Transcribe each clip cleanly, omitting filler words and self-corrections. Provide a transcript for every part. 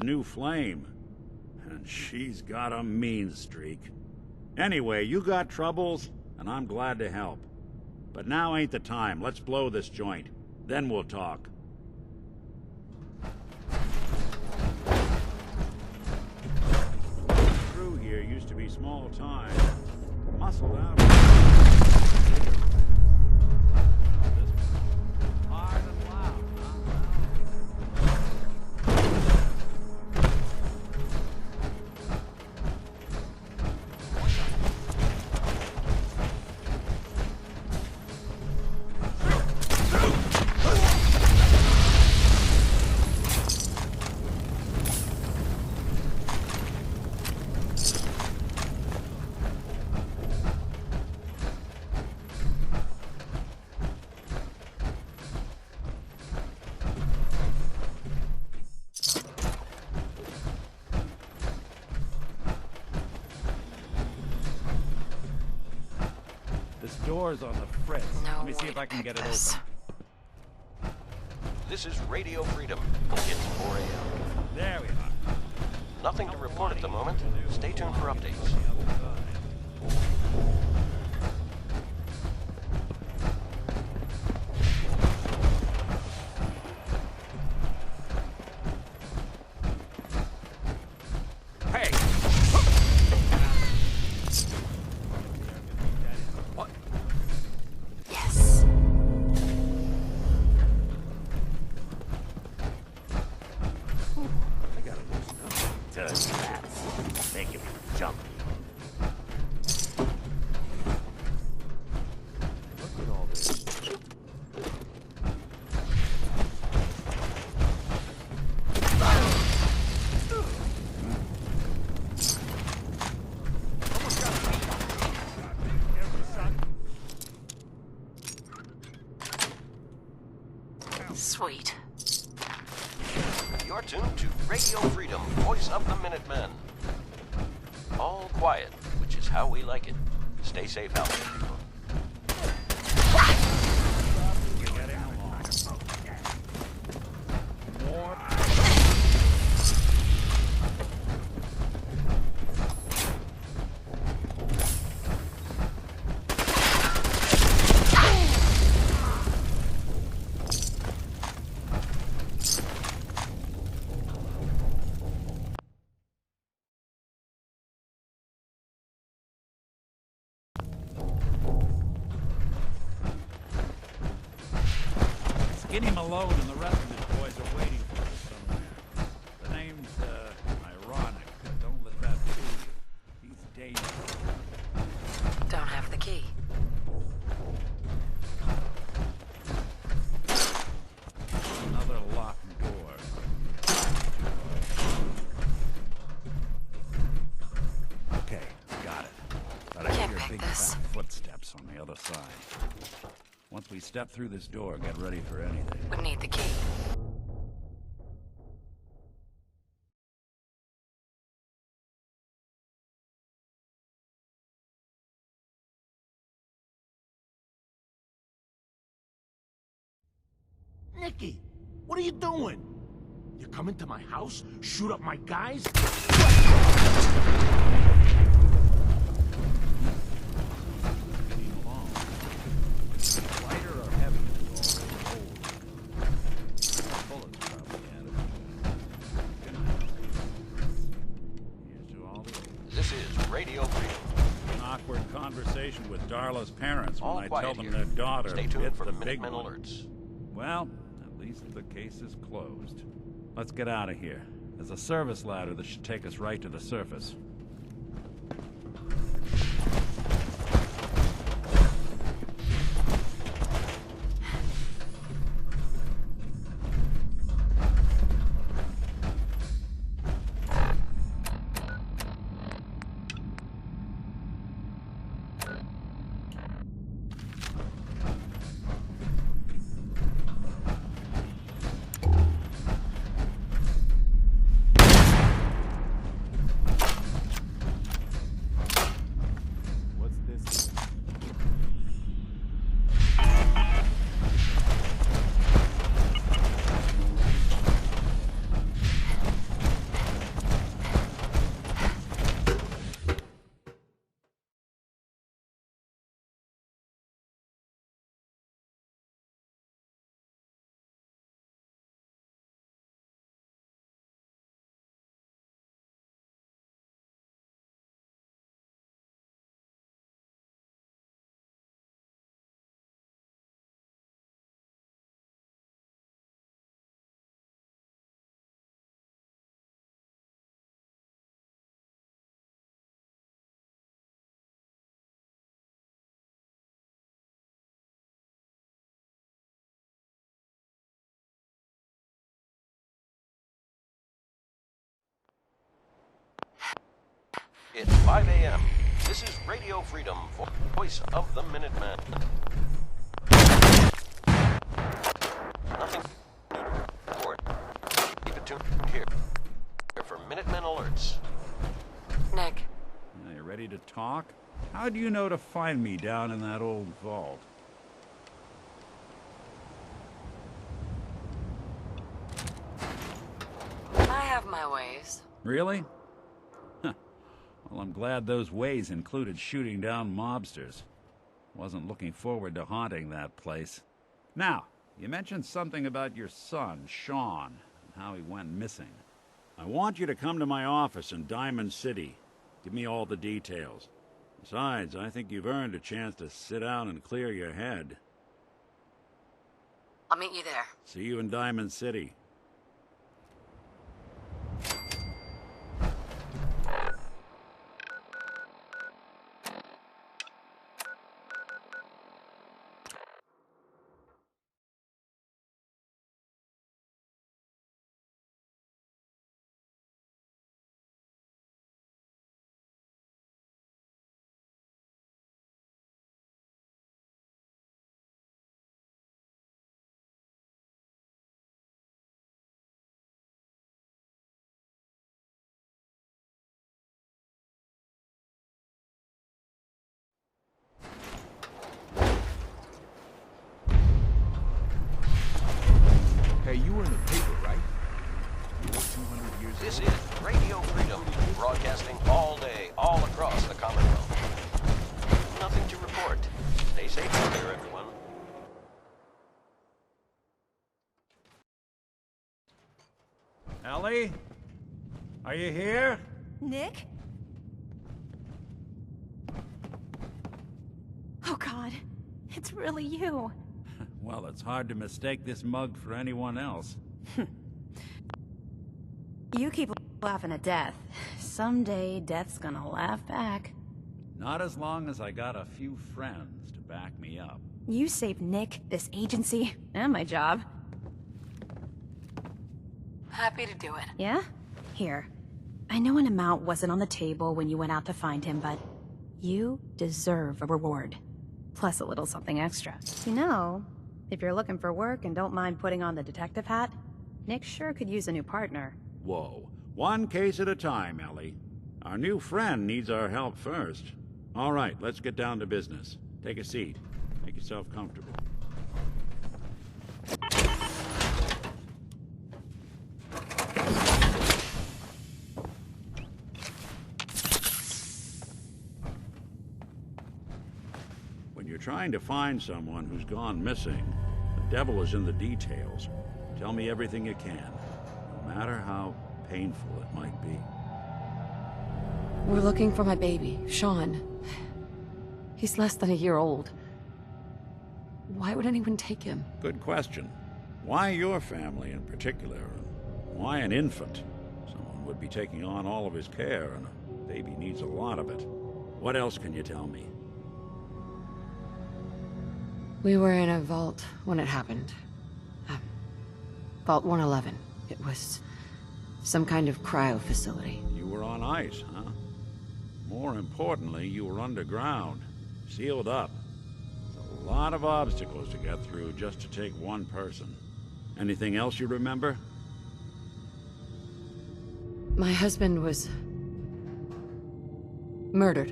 new flame. And she's got a mean streak. Anyway, you got troubles, and I'm glad to help. But now ain't the time. Let's blow this joint. Then we'll talk. The crew here used to be small time. Muscled out. Hard and loud. This door's on the fritz. Let me see if I can get it open. This is Radio Freedom. It's 4 a.m. There we are. Nothing to report at the moment. Stay tuned for updates. Hey! What? Yes. I gotta loosen up. Dirty rats. Making me jump. Look at all this. Sweet. You're tuned to Radio Freedom, voice of the Minutemen. All quiet, which is how we like it. Stay safe out there, people. More. Skinny Malone and the rest of his boys are waiting for us somewhere. The name's, ironic. Don't let that fool you. He's dangerous. Don't have the key. Another locked door. Okay, got it. But I Can't hear pick big this. fat footsteps on the other side. Once we step through this door, get ready for anything. We need the key. Nicky, what are you doing? You come into my house, shoot up my guys? Getting along. Lighter or heavy is all old. Bullets probably added. Good night. Here's to all the This is Radio Freedom. An awkward conversation with Darla's parents when All I quiet tell them here. their daughter Stay hit tuned for the big Minutemen one. alerts. Well, at least the case is closed. Let's get out of here. There's a service ladder that should take us right to the surface. It's 5 a.m. This is Radio Freedom, voice of the Minutemen. Nothing new to report. Keep it tuned here for Minutemen alerts. Nick, You ready to talk? How do you know to find me down in that old vault? I have my ways. Really? Huh. Well, I'm glad those ways included shooting down mobsters. Wasn't looking forward to haunting that place. Now, you mentioned something about your son, Sean, and how he went missing. I want you to come to my office in Diamond City. Give me all the details. Besides, I think you've earned a chance to sit down and clear your head. I'll meet you there. See you in Diamond City. Hey, you were in the paper, right? You were 200 years This old. is Radio Freedom, broadcasting all day, all across the Commonwealth. Nothing to report. Stay safe out there, everyone. Ellie? Are you here? Nick? Oh God, it's really you. Well, it's hard to mistake this mug for anyone else. You keep laughing at death. Someday, death's gonna laugh back. Not as long as I got a few friends to back me up. You saved Nick, this agency, and my job. Happy to do it. Yeah? Here. I know an amount wasn't on the table when you went out to find him, but you deserve a reward. Plus a little something extra. You know, if you're looking for work and don't mind putting on the detective hat, Nick sure could use a new partner. Whoa. One case at a time, Ellie. Our new friend needs our help first. All right, let's get down to business. Take a seat. Make yourself comfortable. When you're trying to find someone who's gone missing, the devil is in the details. Tell me everything you can, no matter how painful it might be. We're looking for my baby, Sean. He's less than a year old. Why would anyone take him? Good question. Why your family in particular? Why an infant? Someone would be taking on all of his care, and a baby needs a lot of it. What else can you tell me? We were in a vault when it happened. Vault 111. It was some kind of cryo facility. You were on ice, huh? More importantly, you were underground, sealed up. There's a lot of obstacles to get through just to take one person. Anything else you remember? My husband was murdered.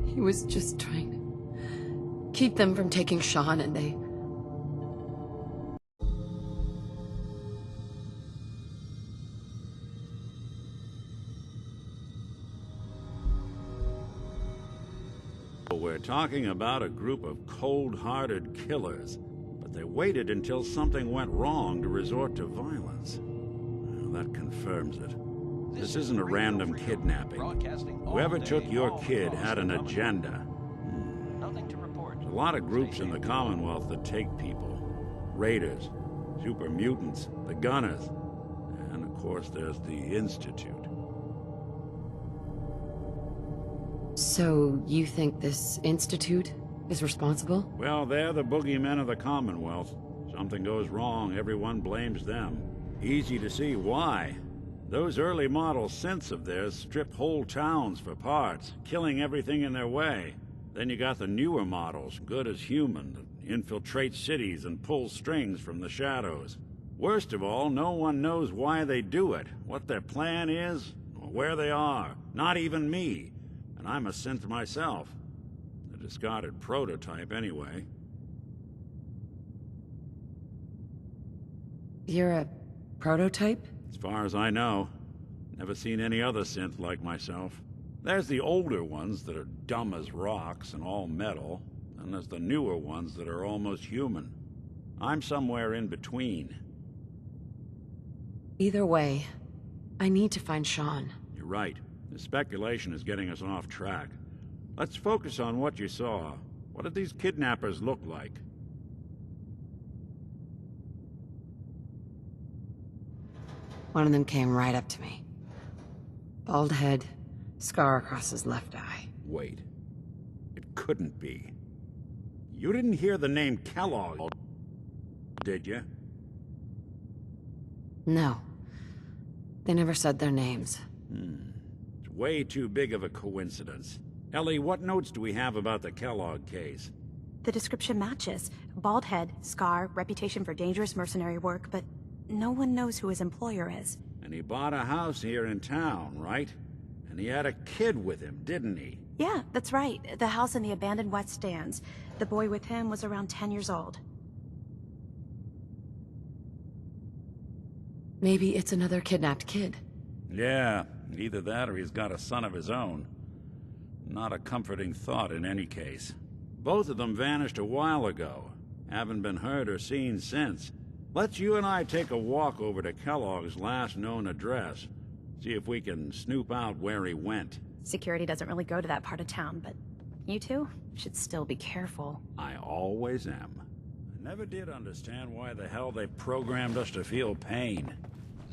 He was just trying to keep them from taking Sean, and they... We're talking about a group of cold-hearted killers, but they waited until something went wrong to resort to violence. Well, that confirms it. This isn't a random kidnapping. Whoever took your kid had an agenda. Nothing to report. There's a lot of groups in the Commonwealth that take people. Raiders, super mutants, the Gunners, and of course there's the Institute. So, you think this institute is responsible? Well, they're the boogeymen of the Commonwealth. Something goes wrong, everyone blames them. Easy to see why. Those early model synths of theirs strip whole towns for parts, killing everything in their way. Then you got the newer models, good as human, that infiltrate cities and pull strings from the shadows. Worst of all, no one knows why they do it, what their plan is, or where they are. Not even me. And I'm a synth myself. A discarded prototype, anyway. You're a prototype? As far as I know. Never seen any other synth like myself. There's the older ones that are dumb as rocks and all metal, and there's the newer ones that are almost human. I'm somewhere in between. Either way, I need to find Sean. You're right. The speculation is getting us off track. Let's focus on what you saw. What did these kidnappers look like? One of them came right up to me. Bald head, scar across his left eye. Wait. It couldn't be. You didn't hear the name Kellogg, did you? No. They never said their names. It's way too big of a coincidence. Ellie, what notes do we have about the Kellogg case? The description matches. Bald head, scar, reputation for dangerous mercenary work, but no one knows who his employer is. And he bought a house here in town, right? And he had a kid with him, didn't he? Yeah, that's right. The house in the abandoned West Stands. The boy with him was around 10 years old. Maybe it's another kidnapped kid. Yeah, either that or he's got a son of his own. Not a comforting thought in any case. Both of them vanished a while ago. Haven't been heard or seen since. Let's you and I take a walk over to Kellogg's last known address. See if we can snoop out where he went. Security doesn't really go to that part of town, but you two should still be careful. I always am. I never did understand why the hell they programmed us to feel pain.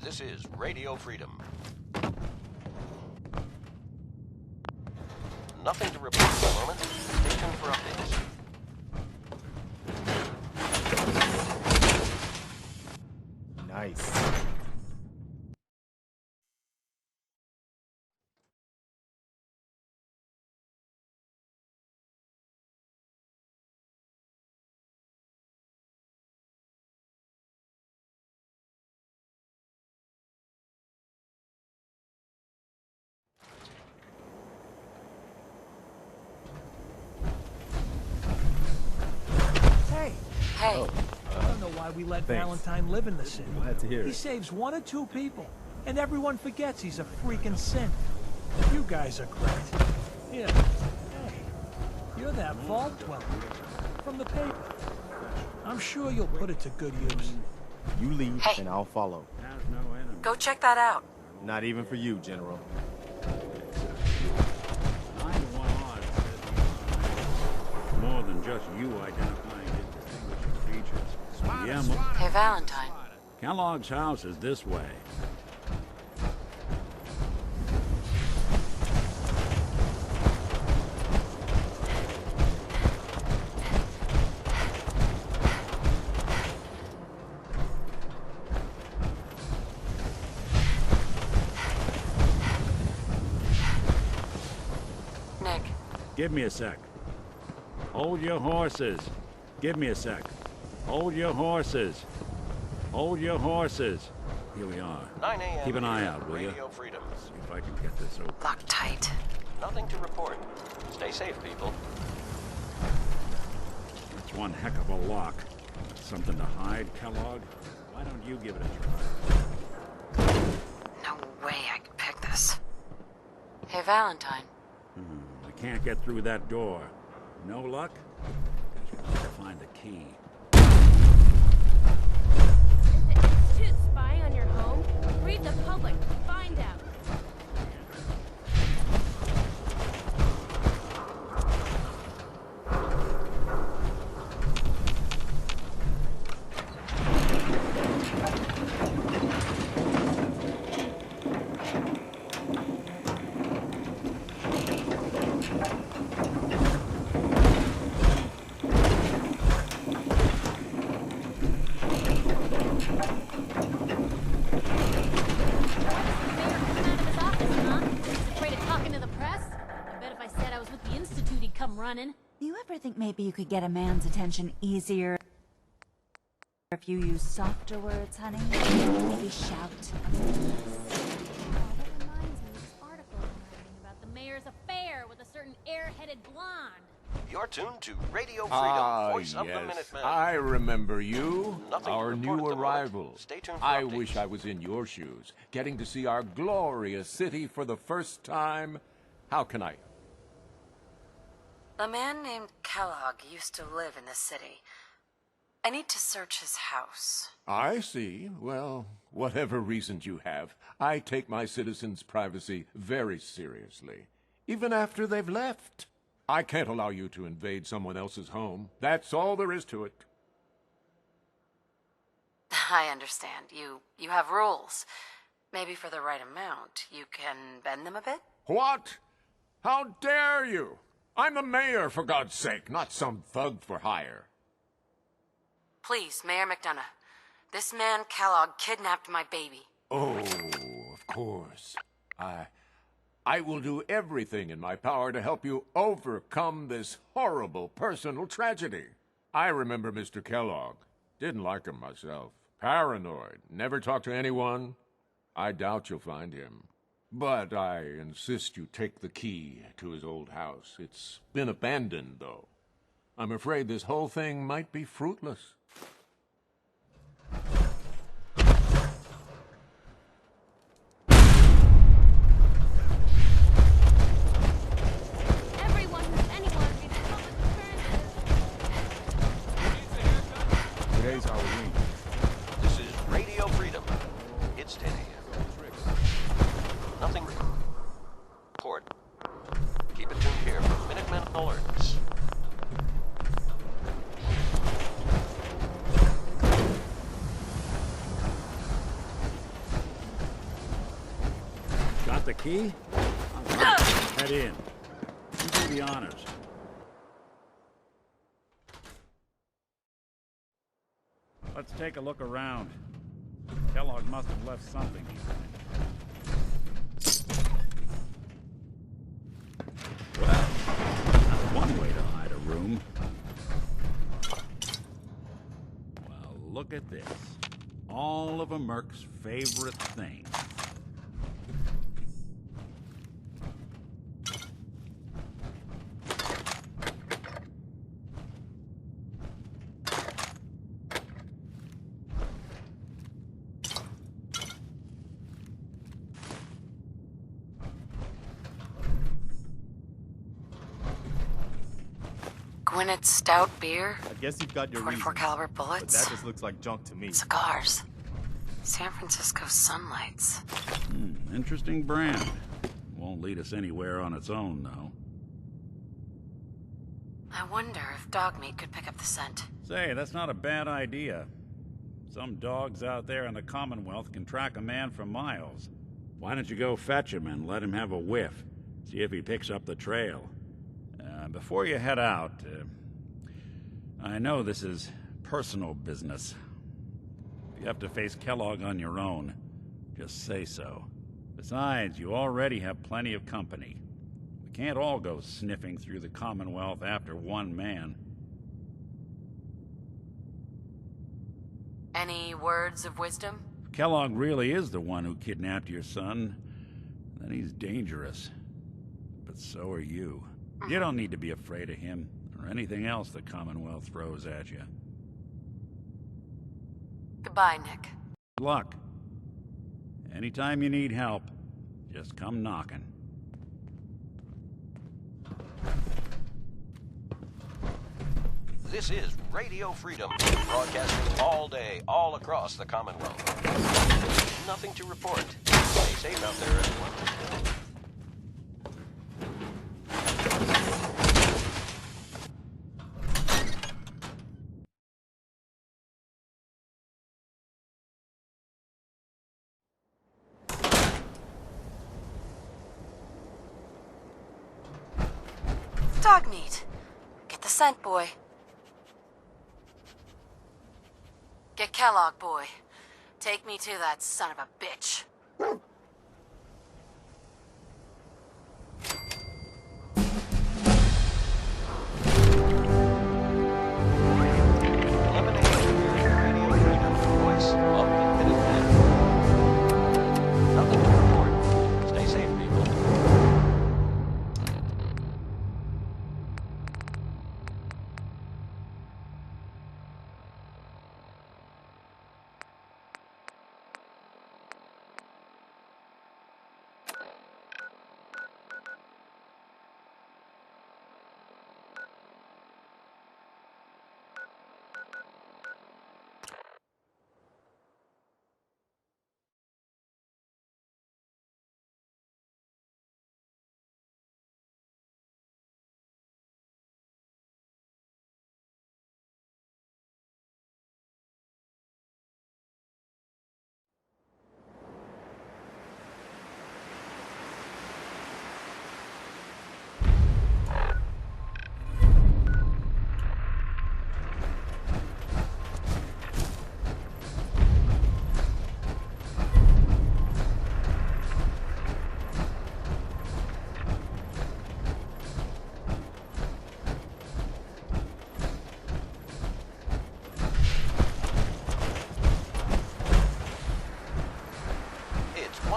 This is Radio Freedom. Nothing to report at the moment. Stay tuned for updates. Nice. Hey, I don't know why we let Valentine live in the city. Glad to hear He it. saves 1 or 2 people, and everyone forgets he's a freaking synth. You guys are great. Yeah. Hey, you're that vault dweller from the paper. I'm sure you'll put it to good use. You lead, Hey. and I'll follow. Has no enemy. go check that out. Not even for you, General. 9-to-1 odds that more than just you identifying his distinguishing features. Yeah, Hey, Valentine. Kellogg's house is this way. Nick, Give me a sec. Hold your horses. Give me a sec. Hold your horses. Hold your horses. Here we are. 9 a.m. Keep an eye out, will you? Radio Freedom. See if I can get this open. lock tight. Nothing to report. Stay safe, people. That's one heck of a lock. Something to hide, Kellogg? Why don't you give it a try? No way I can pick this. Hey, Valentine. I can't get through that door. No luck? Guess you'll have to find the key. Is the Institute spying on your home? Read the public. Find out. running. Do you ever think maybe you could get a man's attention easier if you use softer words, honey? Maybe shout. Oh, that reminds me of this article I'm reading about the mayor's affair with a certain airheaded blonde. You're tuned to Radio Freedom, Voice of the Minutemen. I remember you. Nothing Our to new report at the arrival. moment. Stay tuned for I updates. wish I was in your shoes, getting to see our glorious city for the first time. How can I? A man named Kellogg used to live in this city. I need to search his house. I see. Well, whatever reasons you have, I take my citizens' privacy very seriously, even after they've left. I can't allow you to invade someone else's home. That's all there is to it. I understand. You have rules. Maybe for the right amount, you can bend them a bit? What? How dare you? I'm the mayor, for God's sake, not some thug for hire. Please, Mayor McDonough. This man, Kellogg, kidnapped my baby. Oh, of course. I will do everything in my power to help you overcome this horrible personal tragedy. I remember Mr. Kellogg. Didn't like him myself. Paranoid. Never talked to anyone. I doubt you'll find him. But I insist you take the key to his old house. It's been abandoned, though. I'm afraid this whole thing might be fruitless. Everyone who's anyone in public appearances. Today's Halloween. This is Radio Freedom. It's 10 a.m. Nothing report. Keep it tuned here for Minutemen alerts. Got the key? Head in. You do the honors. Let's take a look around. Kellogg must have left something behind. Well, that's one way to hide a room. Well, look at this. All of a Merc's favorite thing. Gwinnett Stout beer, I guess you've got your 44 reasons, caliber but bullets, that just looks like junk to me. cigars, San Francisco sunlights. Interesting brand. Won't lead us anywhere on its own, though. I wonder if dog meat could pick up the scent. Say, that's not a bad idea. Some dogs out there in the Commonwealth can track a man for miles. Why don't you go fetch him and let him have a whiff? See if he picks up the trail. Before you head out, I know this is personal business. If you have to face Kellogg on your own, just say so. Besides, you already have plenty of company. We can't all go sniffing through the Commonwealth after one man. Any words of wisdom? If Kellogg really is the one who kidnapped your son, then he's dangerous. But so are you. You don't need to be afraid of him, or anything else the Commonwealth throws at you. Goodbye, Nick. Good luck. Anytime you need help, just come knocking. This is Radio Freedom, broadcasting all day, all across the Commonwealth. Nothing to report. Stay safe out there, everyone. Dog meat. Get the scent, boy. Get Kellogg, boy. Take me to that son of a bitch.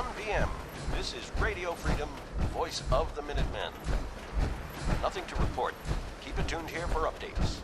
1 p.m. This is Radio Freedom, voice of the Minutemen. Nothing to report. Keep it tuned here for updates.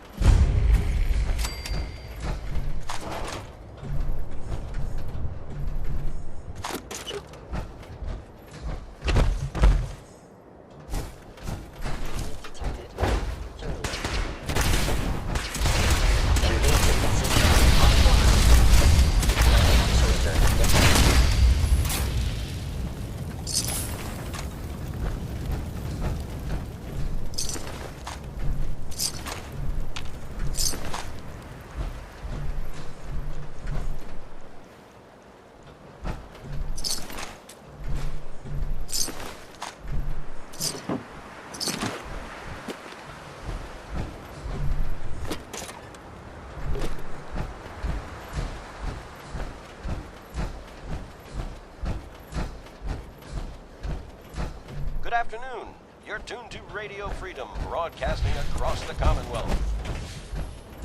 Good afternoon. You're tuned to Radio Freedom, broadcasting across the Commonwealth.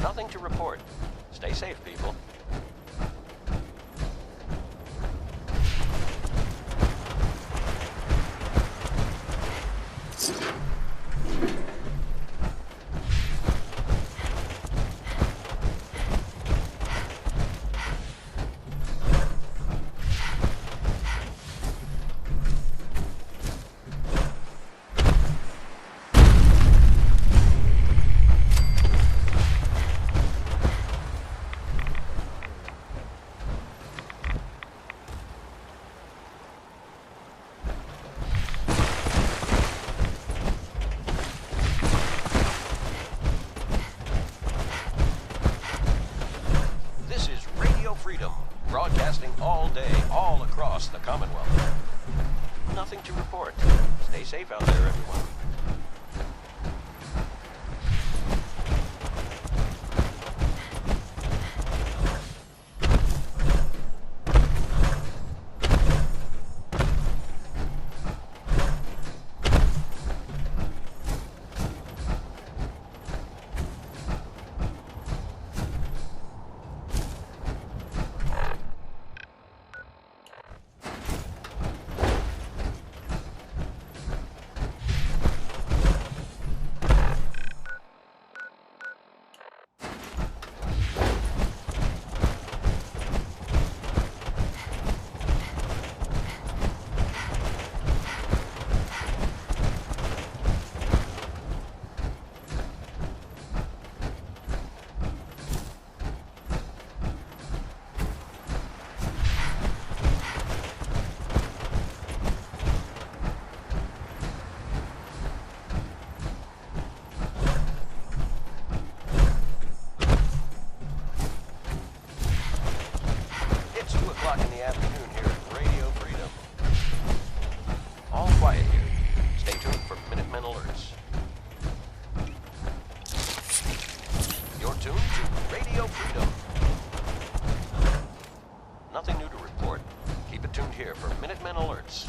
Nothing to report. Stay safe, people. Freedom, broadcasting all day, all across the Commonwealth. Nothing to report. Stay safe out there, everyone. In the afternoon here at Radio Freedom. All quiet here. Stay tuned for Minutemen alerts. You're tuned to Radio Freedom. Nothing new to report. Keep it tuned here for Minutemen alerts.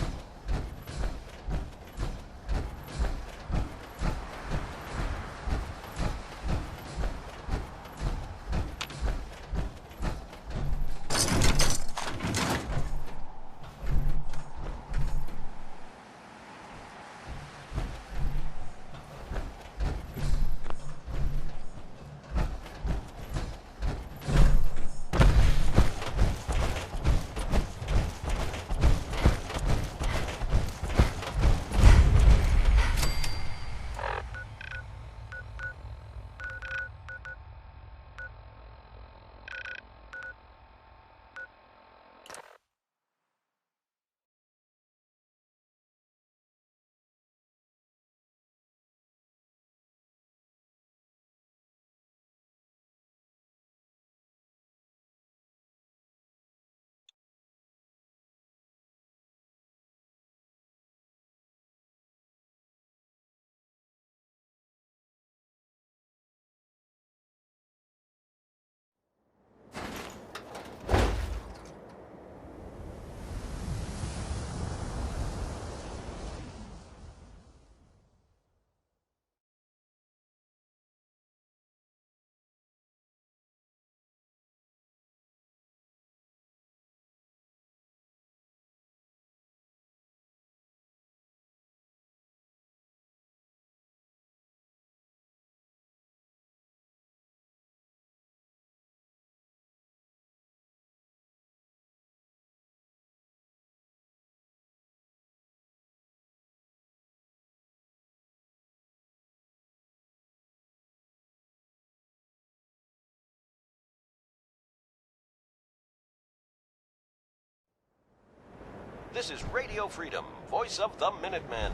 This is Radio Freedom, voice of the Minutemen.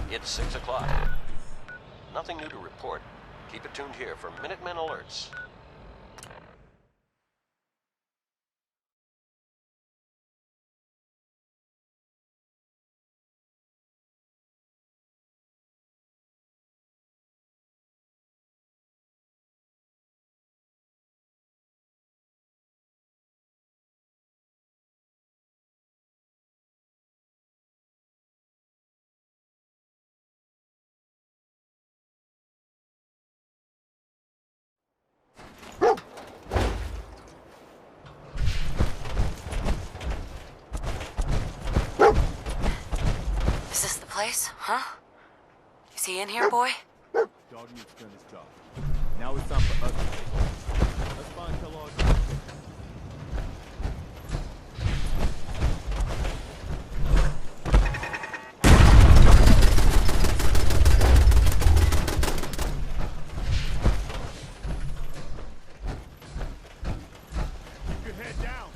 It's 6 o'clock. Nothing new to report. Keep it tuned here for Minutemen alerts. Is this the place? Huh? Is he in here, boy? Dog needs to done his job. Now it's time for us to take over. Let's find Kellogg. Keep your head down.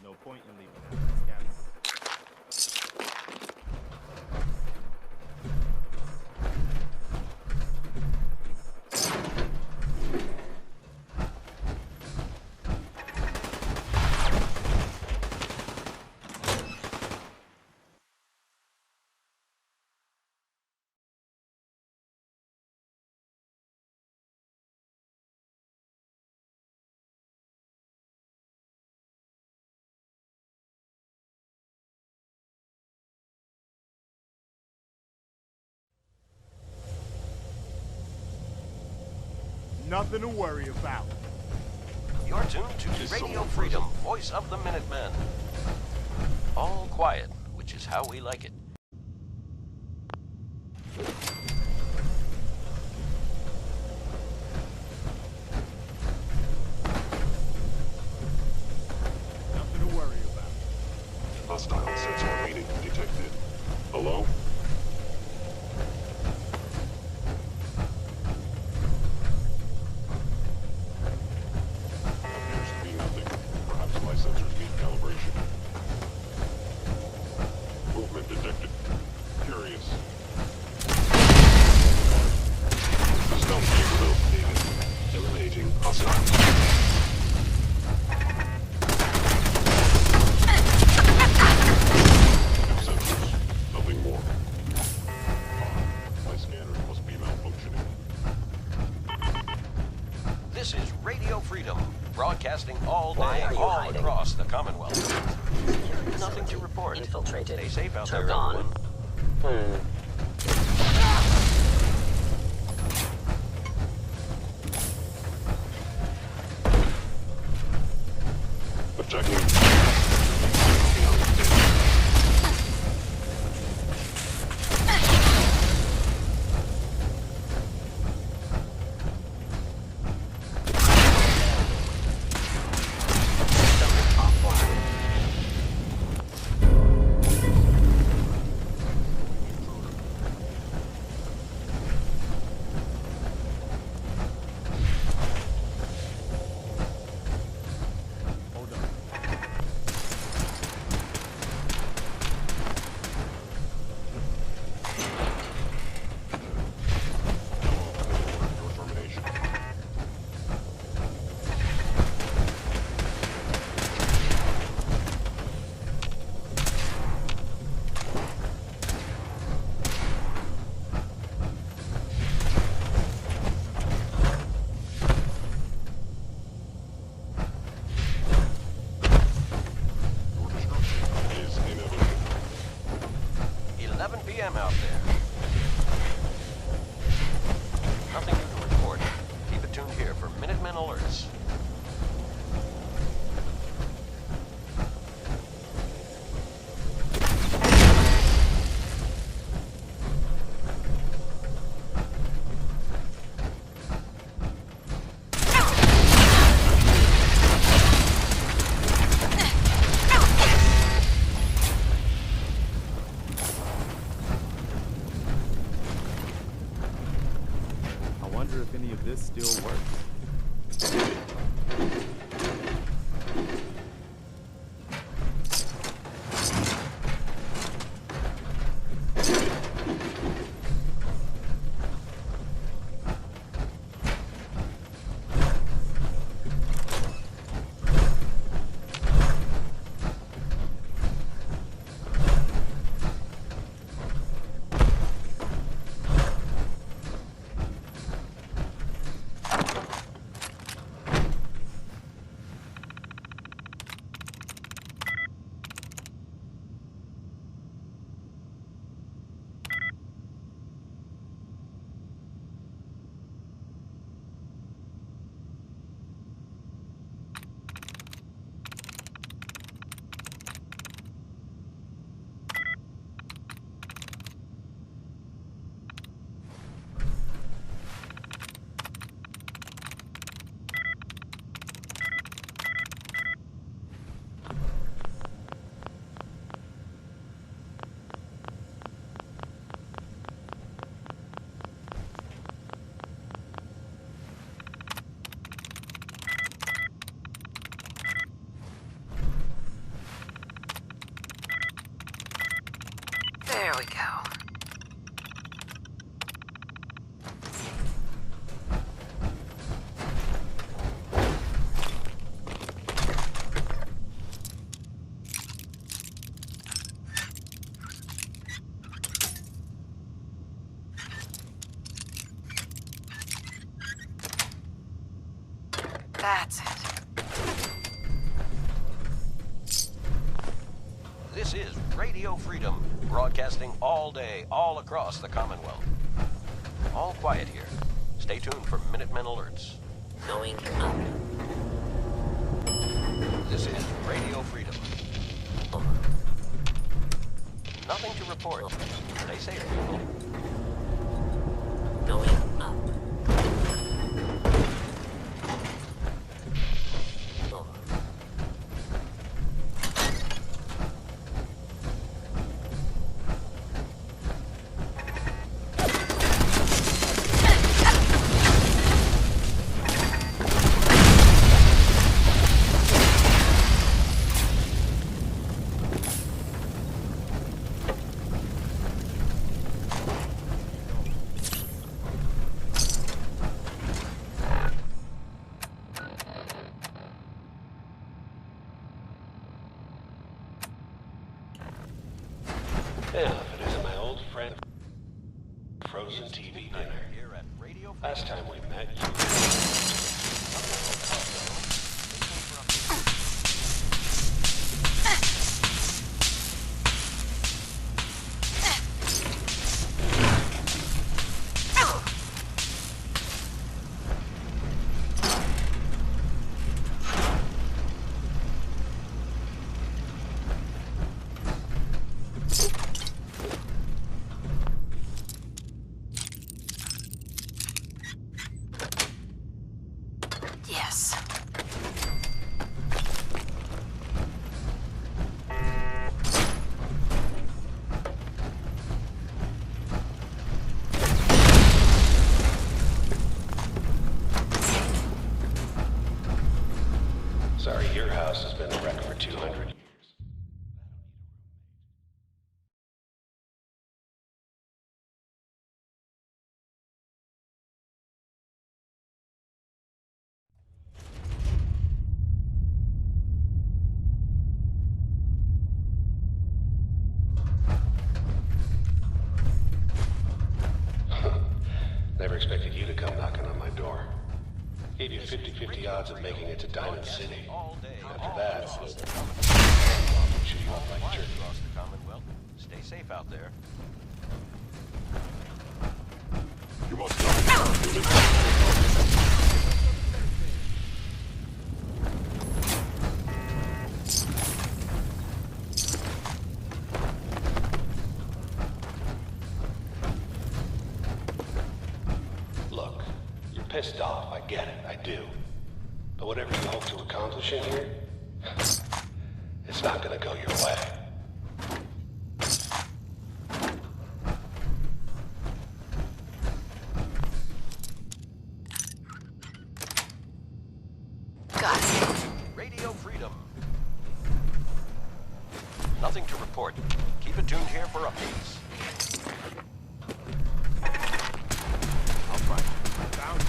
No point in leaving that. It's scattered. Nothing to worry about. You're tuned to Radio Freedom, voice of the Minutemen. All quiet, which is how we like it. Nothing to worry about. Hostile sensor reading detected. Hello? Appears to be nothing. Perhaps my sensors need calibration. Movement detected. Curious. Stealth capability needed. Eliminating hostiles. Sensors. Nothing more. My scanners must be malfunctioning. This is Radio Freedom, broadcasting all day, all across the Commonwealth. Nothing to report. Infiltrated. Stay safe out there, Turned on. everyone. Attacking. Hold on. Your termination. Your destruction is inevitable. 11 p.m. out there. Nothing new to report. Keep it tuned here for Minutemen alerts. wonder if any of this still works. There we go. That's it. This is Radio Freedom, broadcasting all day, all across the Commonwealth. All quiet here. Stay tuned for Minutemen alerts. Going up. This is Radio Freedom. Nothing to report. Stay safe, people. Going up. Yeah, if it isn't my old friend, frozen TV dinner. Last time we met, Yes. sorry, your house has been a wreck for 200 years. Never expected you to come knocking on my door. Gave you 50-50 odds of making it to Diamond City. After that, I'll chew you up like jerky. Across the Commonwealth. Stay safe out there. You must not. Look, you're pissed off, I get it, I do. But whatever you hope to accomplish in here, it's not gonna go your way. Freedom. Nothing to report. Keep it tuned here for updates. I'll find you. Found you.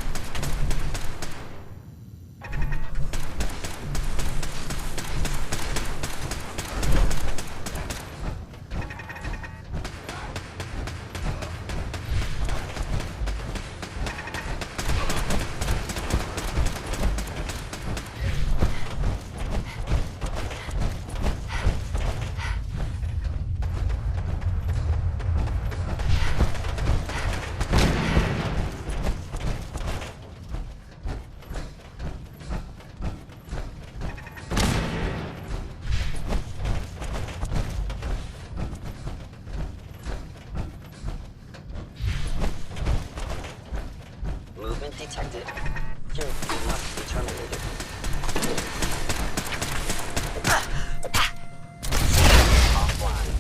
Movement detected. Security must be terminated. Offline.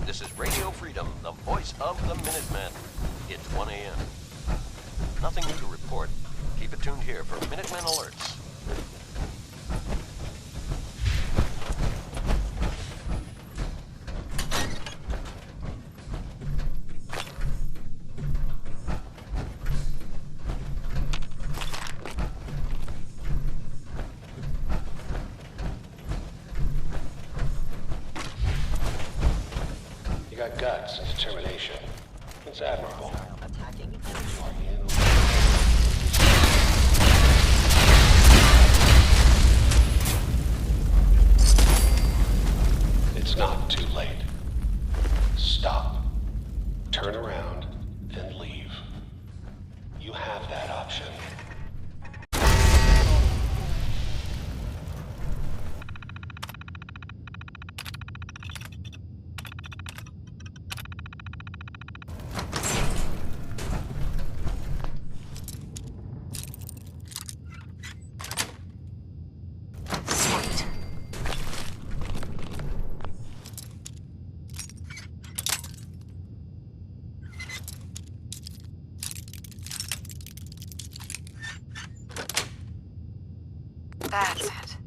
This is Radio Freedom, the voice of the Minutemen. It's 1 a.m. Nothing new to report. Keep it tuned here for Minutemen alerts. You got guts and determination. It's admirable. It's not too late. Stop. Turn around and leave. You have that option. That's it.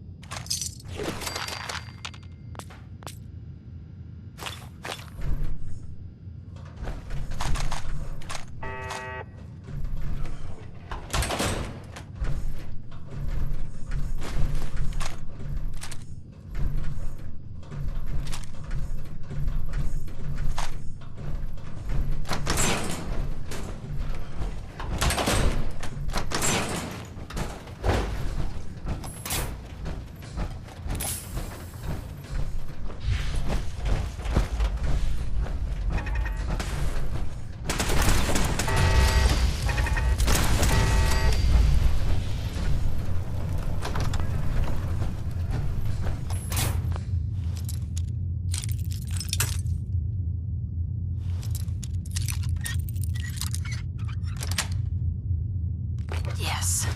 Yes.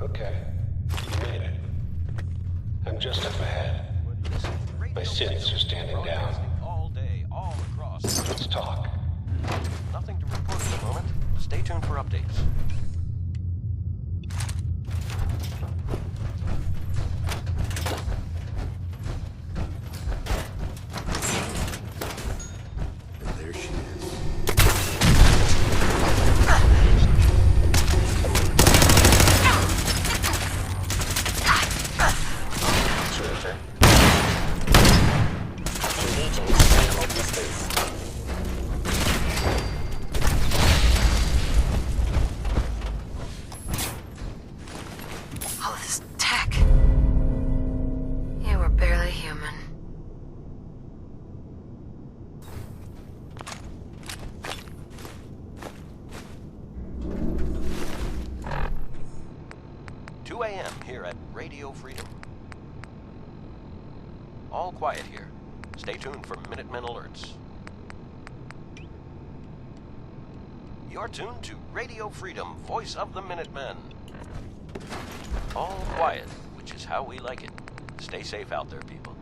Okay. You made it. I'm just up ahead. My sins are standing down. All day, all across. Let's talk. Nothing to report at the moment. Stay tuned for updates. There she is. Actuator. Engaging minimal distance. All this tech. You were barely human. Here at Radio Freedom. All quiet here. Stay tuned for Minutemen alerts. You're tuned to Radio Freedom, voice of the Minutemen. All quiet, which is how we like it. Stay safe out there, people.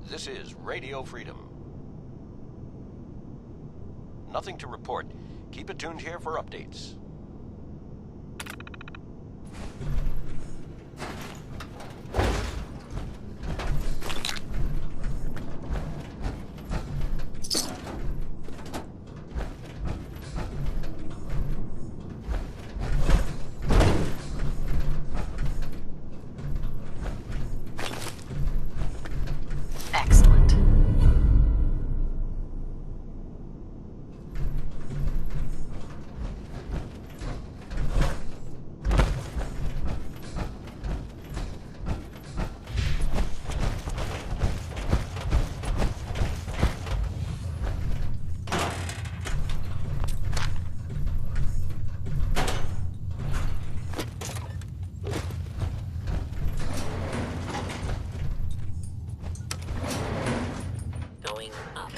This is Radio Freedom. Nothing to report. Keep it tuned here for updates. Excellent. Going up.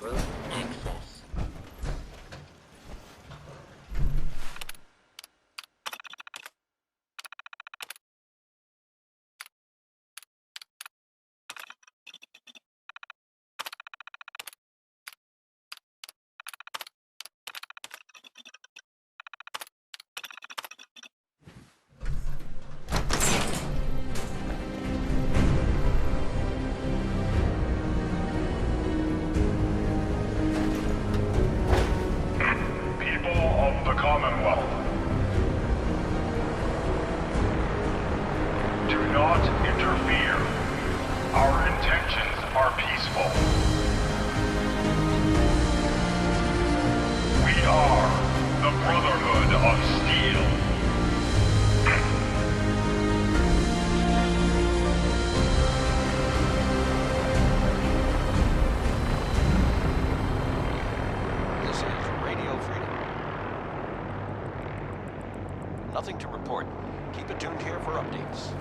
Room access. People of the Commonwealth, do not interfere. Our intentions are peaceful. We are the Brotherhood of Steel. This is Radio Freedom. Nothing to report. Keep it tuned here for updates.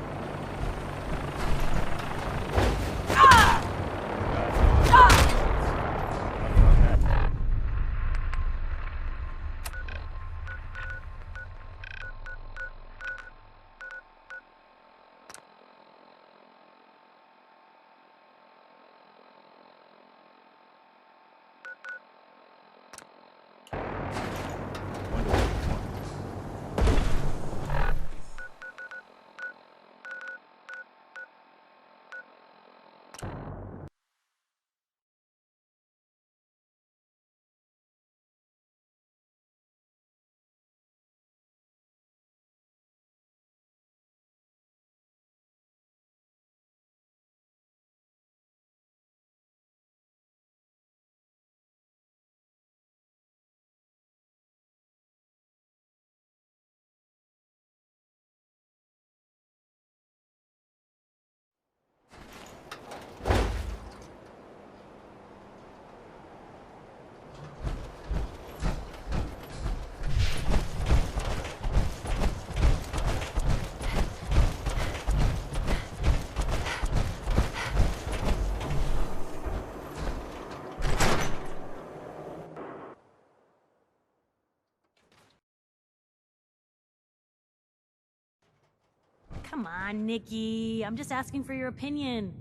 Come on, Nikki. I'm just asking for your opinion.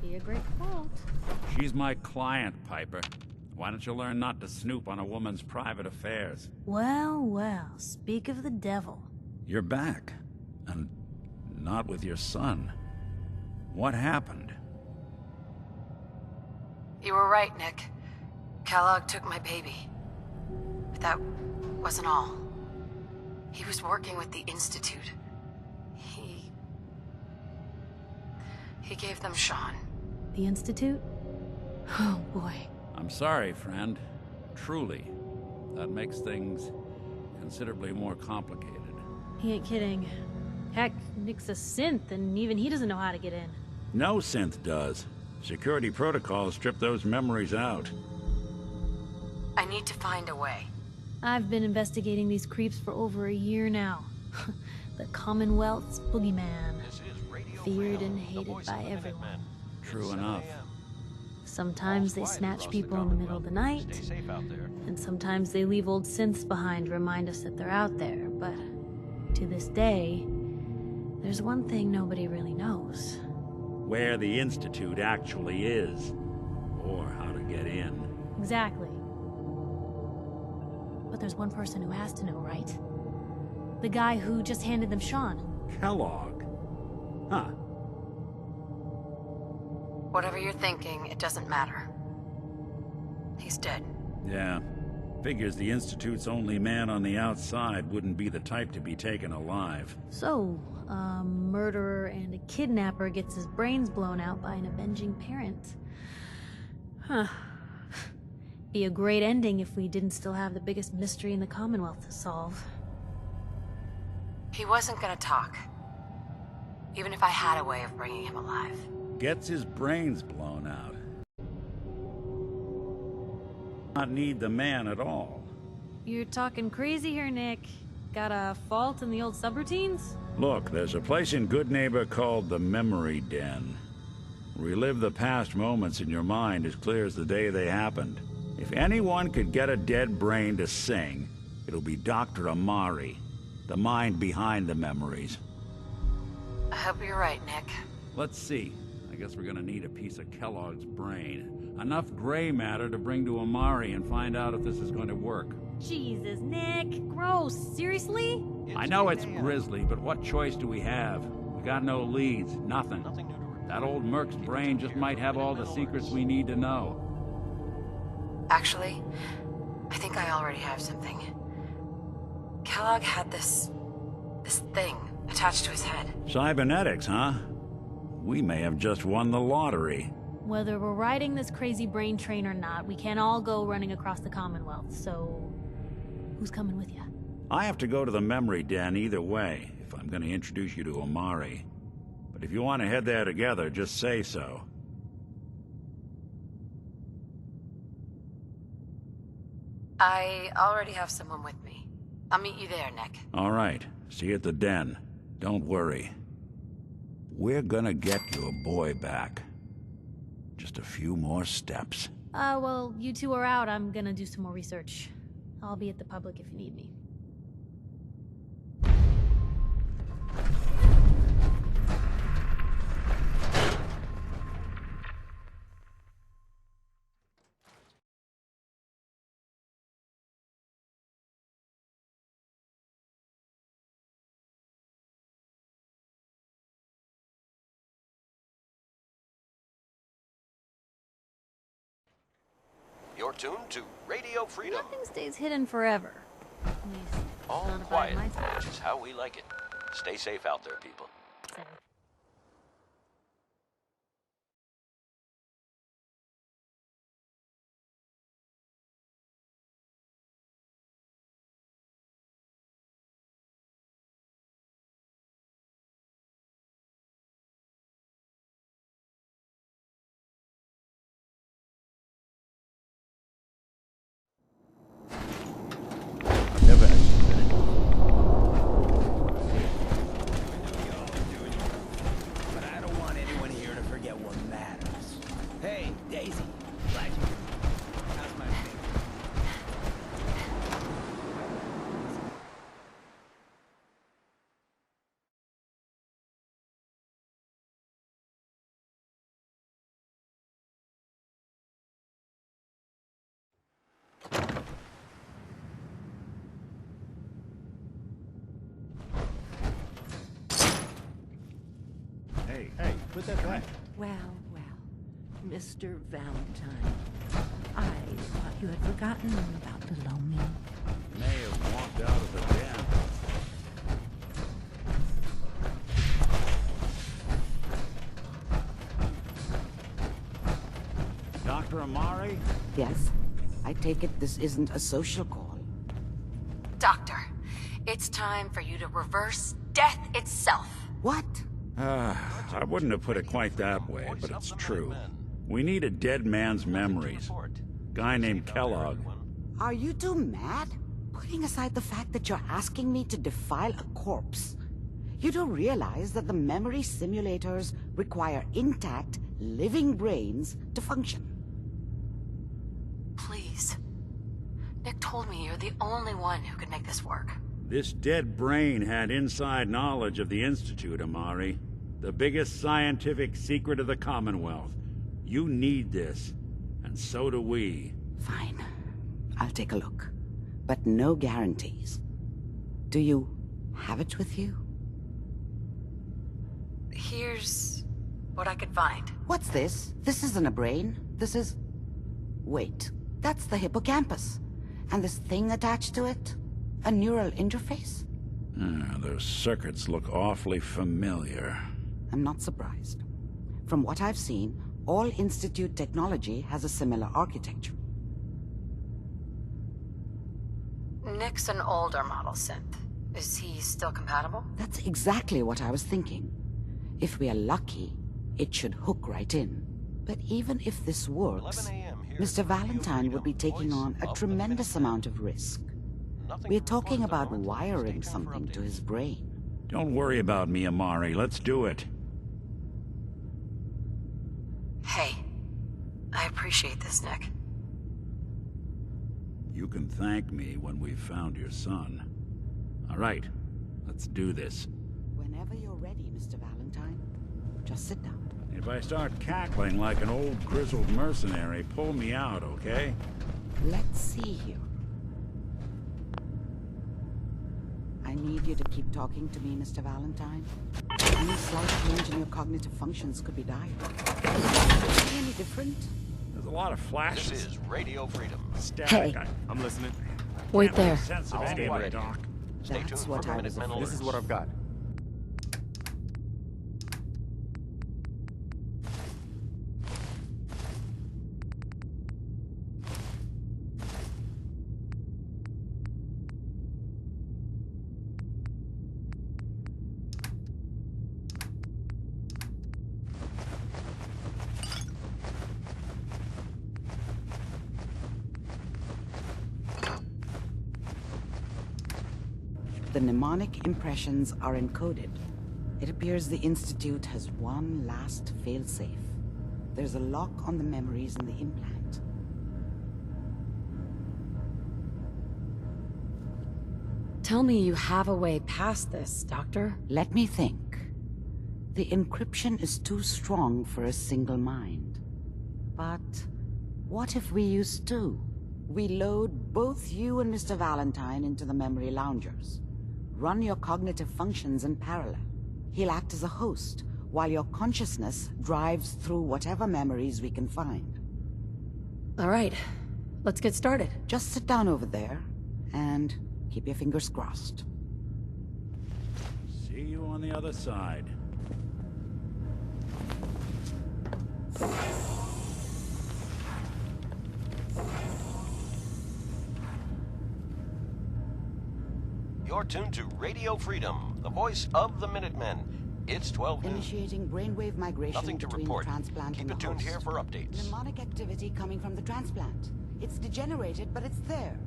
Be a great quote. She's my client, Piper. Why don't you learn not to snoop on a woman's private affairs? Well, well, speak of the devil. You're back. And not with your son. What happened? You were right, Nick. Kellogg took my baby. But that wasn't all. He was working with the Institute. He gave them Sean. The Institute? Oh, boy. I'm sorry, friend. Truly. That makes things considerably more complicated. He ain't kidding. Heck, Nick's a synth, and even he doesn't know how to get in. No synth does. Security protocols strip those memories out. I need to find a way. I've been investigating these creeps for over a year now. The Commonwealth's boogeyman. Feared and hated by everyone. True enough. Sometimes they snatch people in the middle of the night, and sometimes they leave old synths behind to remind us that they're out there, but to this day, there's one thing nobody really knows. Where the Institute actually is, or how to get in. Exactly. But there's one person who has to know, right? The guy who just handed them Sean. Kellogg? Huh. Whatever you're thinking, it doesn't matter. He's dead. Yeah. Figures the Institute's only man on the outside wouldn't be the type to be taken alive. So, a murderer and a kidnapper gets his brains blown out by an avenging parent. Huh. Be a great ending if we didn't still have the biggest mystery in the Commonwealth to solve. He wasn't gonna talk. Even if I had a way of bringing him alive. Gets his brains blown out. Not need the man at all. You're talking crazy here, Nick. Got a fault in the old subroutines? Look, there's a place in Good Neighbor called the Memory Den. Relive the past moments in your mind as clear as the day they happened. If anyone could get a dead brain to sing, it'll be Dr. Amari, the mind behind the memories. I hope you're right, Nick. Let's see. I guess we're gonna need a piece of Kellogg's brain. Enough gray matter to bring to Amari and find out if this is going to work. Jesus, Nick. Gross. Seriously? I know it's grisly, but what choice do we have? We got no leads, nothing. That old Merc's brain just might have all the secrets we need to know. Actually, I think I already have something. Kellogg had this thing attached to his head. Cybernetics, huh? We may have just won the lottery. Whether we're riding this crazy brain train or not, we can't all go running across the Commonwealth, so who's coming with you? I have to go to the Memory Den either way, if I'm going to introduce you to Amari. But if you want to head there together, just say so. I already have someone with me. I'll meet you there, Nick. All right. See you at the den. Don't worry. We're gonna get your boy back. Just a few more steps. Well, you two are out. I'm gonna do some more research. I'll be at the public if you need me. You're tuned to Radio Freedom. Nothing stays hidden forever. At least, All not if I quiet, have my time. which is how we like it. Stay safe out there, people. I've never actually been in. that back. Well, Mr. Valentine, I thought you had forgotten about little me. May have walked out of the den. Dr. Amari? Yes. I take it this isn't a social call. Doctor, it's time for you to reverse death itself. What? I wouldn't have put it quite that way, but it's true. We need a dead man's memories. Guy named Kellogg. Are you two mad? Putting aside the fact that you're asking me to defile a corpse, you do realize that the memory simulators require intact, living brains to function. Please. Nick told me you're the only one who could make this work. This dead brain had inside knowledge of the Institute, Amari. The biggest scientific secret of the Commonwealth. You need this, and so do we. Fine. I'll take a look. But no guarantees. Do you have it with you? Here's what I could find. What's this? This isn't a brain. This is... Wait. That's the hippocampus. And this thing attached to it? A neural interface? Those circuits look awfully familiar. I'm not surprised. From what I've seen, all Institute technology has a similar architecture. Nick's an older model synth. Is he still compatible? That's exactly what I was thinking. If we are lucky, it should hook right in. But even if this works, Mr. Valentine would be taking on a tremendous amount of risk. We're talking about wiring something to his brain. Don't worry about me, Amari. Let's do it. Hey, I appreciate this, Nick. You can thank me when we've found your son. All right, let's do this. Whenever you're ready, Mr. Valentine, just sit down. If I start cackling like an old grizzled mercenary, pull me out, okay? Let's see here. I need you to keep talking to me, Mr. Valentine. Any slight change in your cognitive functions could be dire. Is it any different? There's a lot of flashes. This is Radio Freedom. Static. Hey. I'm listening. Wait there. Sense of any of it, Doc. Stay That's tuned what for I was Minutemen afraid. This is what I've got. The mnemonic impressions are encoded. It appears the Institute has one last failsafe. There's a lock on the memories in the implant. Tell me you have a way past this, Doctor. Let me think. The encryption is too strong for a single mind. But what if we use two? We load both you and Mr. Valentine into the memory loungers. Run your cognitive functions in parallel. He'll act as a host, while your consciousness drives through whatever memories we can find. All right, let's get started. Just sit down over there, and keep your fingers crossed. See you on the other side. You're tuned to Radio Freedom, the voice of the Minutemen. It's 12 noon. Initiating brainwave migration Nothing to between report. the transplant Keep and it the tuned host. here for updates. Mnemonic activity coming from the transplant. It's degenerated, but it's there.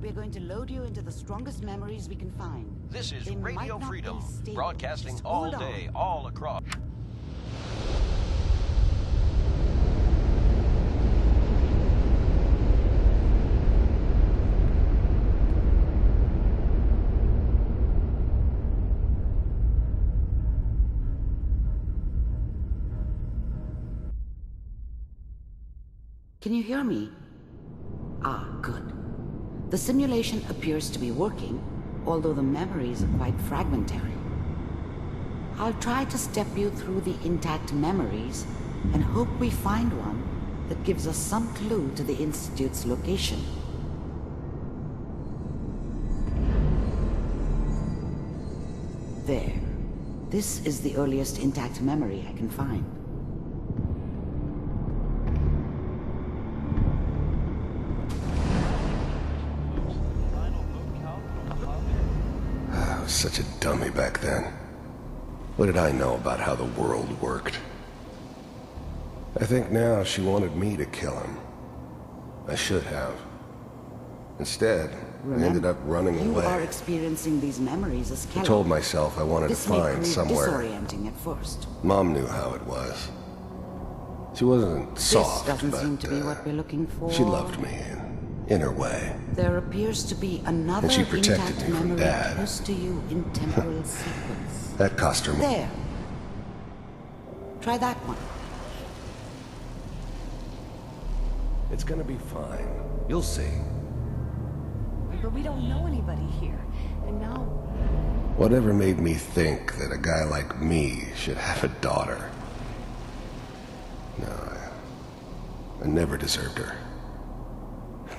We're going to load you into the strongest memories we can find. This is They might Radio not be Freedom, stable. broadcasting Just all hold on. day, all across. Can you hear me? Ah, good. The simulation appears to be working, although the memories are quite fragmentary. I'll try to step you through the intact memories and hope we find one that gives us some clue to the Institute's location. There. This is the earliest intact memory I can find. I was such a dummy back then. What did I know about how the world worked? I think now she wanted me to kill him. I should have. Instead, I ended up running away. You are experiencing these memories as I Kellogg. told myself I wanted to This may find prove somewhere. disorienting at first. Mom knew how it was. She wasn't soft, This doesn't but seem to be what we're looking for. she loved me in her way. There appears to be another And she protected intact me from memory Dad. close to you in temporal sequence. That cost her more. There. Try that one. It's gonna be fine. You'll see. But we don't know anybody here. And now... Whatever made me think that a guy like me should have a daughter? No, I never deserved her.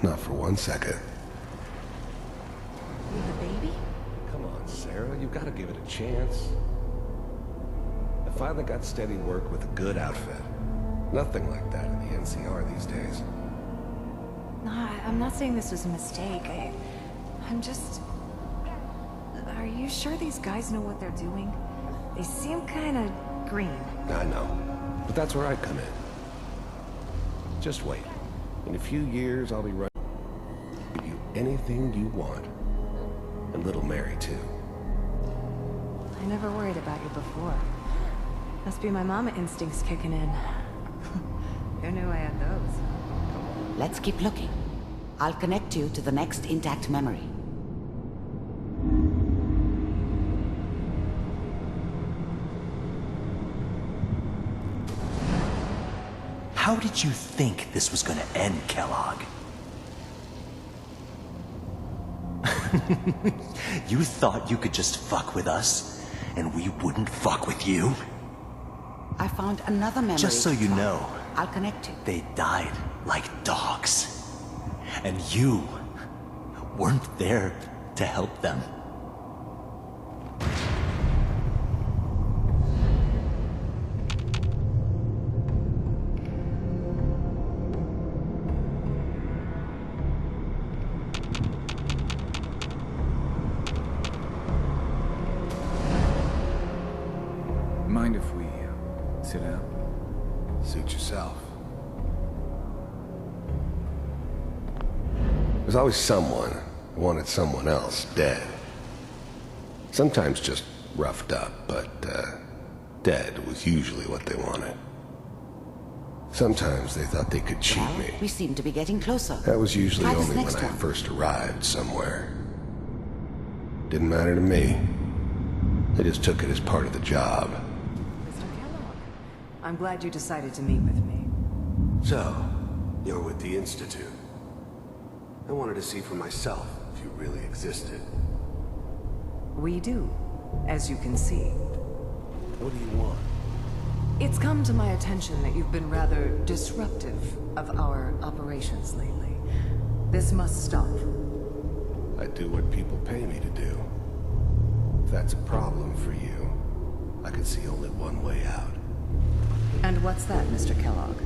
Not for 1 second. The baby? Come on, Sarah, you've got to give it a chance. I finally got steady work with a good outfit. Nothing like that in the NCR these days. No, I'm not saying this was a mistake. I'm just... Are you sure these guys know what they're doing? They seem kind of green. I know, but that's where I come in. Just wait. In a few years, I'll be right. Give you anything you want. And little Mary, too. I never worried about you before. Must be my mama instincts kicking in. Who knew I had those? Let's keep looking. I'll connect you to the next intact memory. How did you think this was gonna end, Kellogg? You thought you could just fuck with us, and we wouldn't fuck with you? I found another memory. Just so you know, I'll connect you. they died like dogs. And you weren't there to help them. Mind if we sit down? Suit yourself. There's always someone who wanted someone else dead. Sometimes just roughed up, but dead was usually what they wanted. Sometimes they thought they could cheat me. We seem to be getting closer. That was usually Try this only when next I one. first arrived somewhere. Didn't matter to me. They just took it as part of the job. Mr. Kellogg, I'm glad you decided to meet with me. So, you're with the Institute. I wanted to see for myself if you really existed. We do, as you can see. What do you want? It's come to my attention that you've been rather disruptive of our operations lately. This must stop. I do what people pay me to do. If that's a problem for you, I can see only one way out. And what's that, Mr. Kellogg?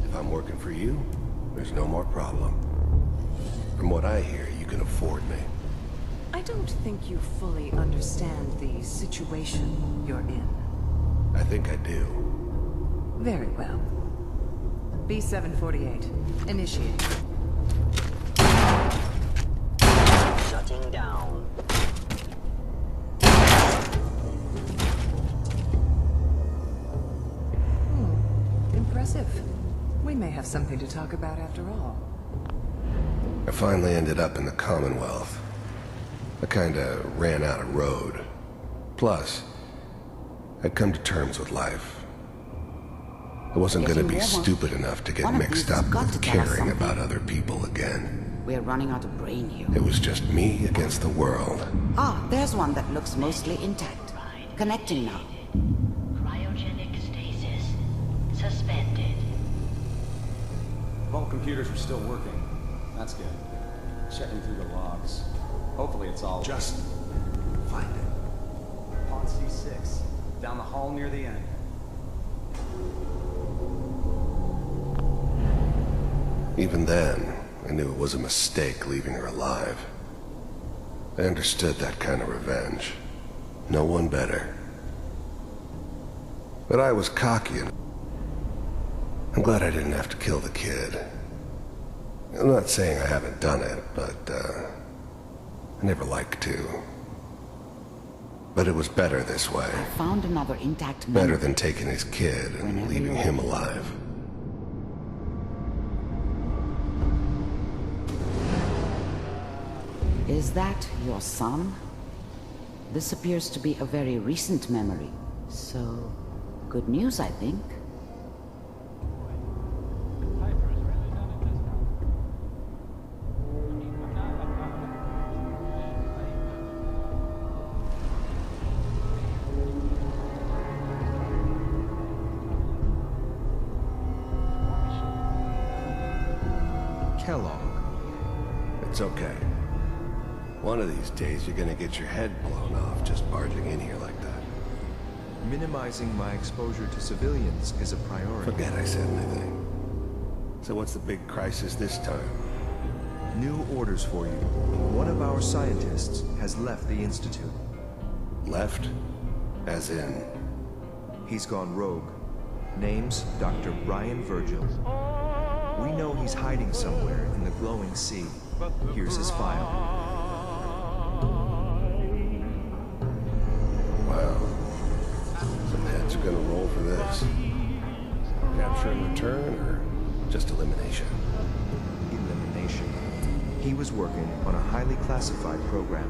If I'm working for you, there's no more problem. From what I hear, you can afford me. I don't think you fully understand the situation you're in. I think I do. Very well. B-748, initiate. Shutting down. Impressive. We may have something to talk about after all. I finally ended up in the Commonwealth. I kinda ran out of road. Plus, I'd come to terms with life. I wasn't gonna be stupid enough to get mixed up with caring about other people again. We're running out of brain here. It was just me against the world. Ah, there's one that looks mostly intact. Connecting now. Cryogenic stasis. Suspended. All computers are still working. That's good. Checking through the logs. Hopefully it's all... Just find it. Pod C6. Down the hall near the end. Even then, I knew it was a mistake leaving her alive. I understood that kind of revenge. No one better. But I was cocky and I'm glad I didn't have to kill the kid. I'm not saying I haven't done it, but I never like to. But it was better this way. I found another intact memory. Better than taking his kid and leaving him alive. Is that your son? This appears to be a very recent memory. So, good news, I think. Kellogg. It's okay. One of these days you're gonna get your head blown off just barging in here like that. Minimizing my exposure to civilians is a priority. Forget I said anything. So what's the big crisis this time? New orders for you. One of our scientists has left the Institute. Left? As in? He's gone rogue. Name's Dr. Brian Virgil. We know he's hiding somewhere in the glowing sea. Here's his file. Wow. Some heads are gonna roll for this. Capture and return, or just elimination? Elimination. He was working on a highly classified program.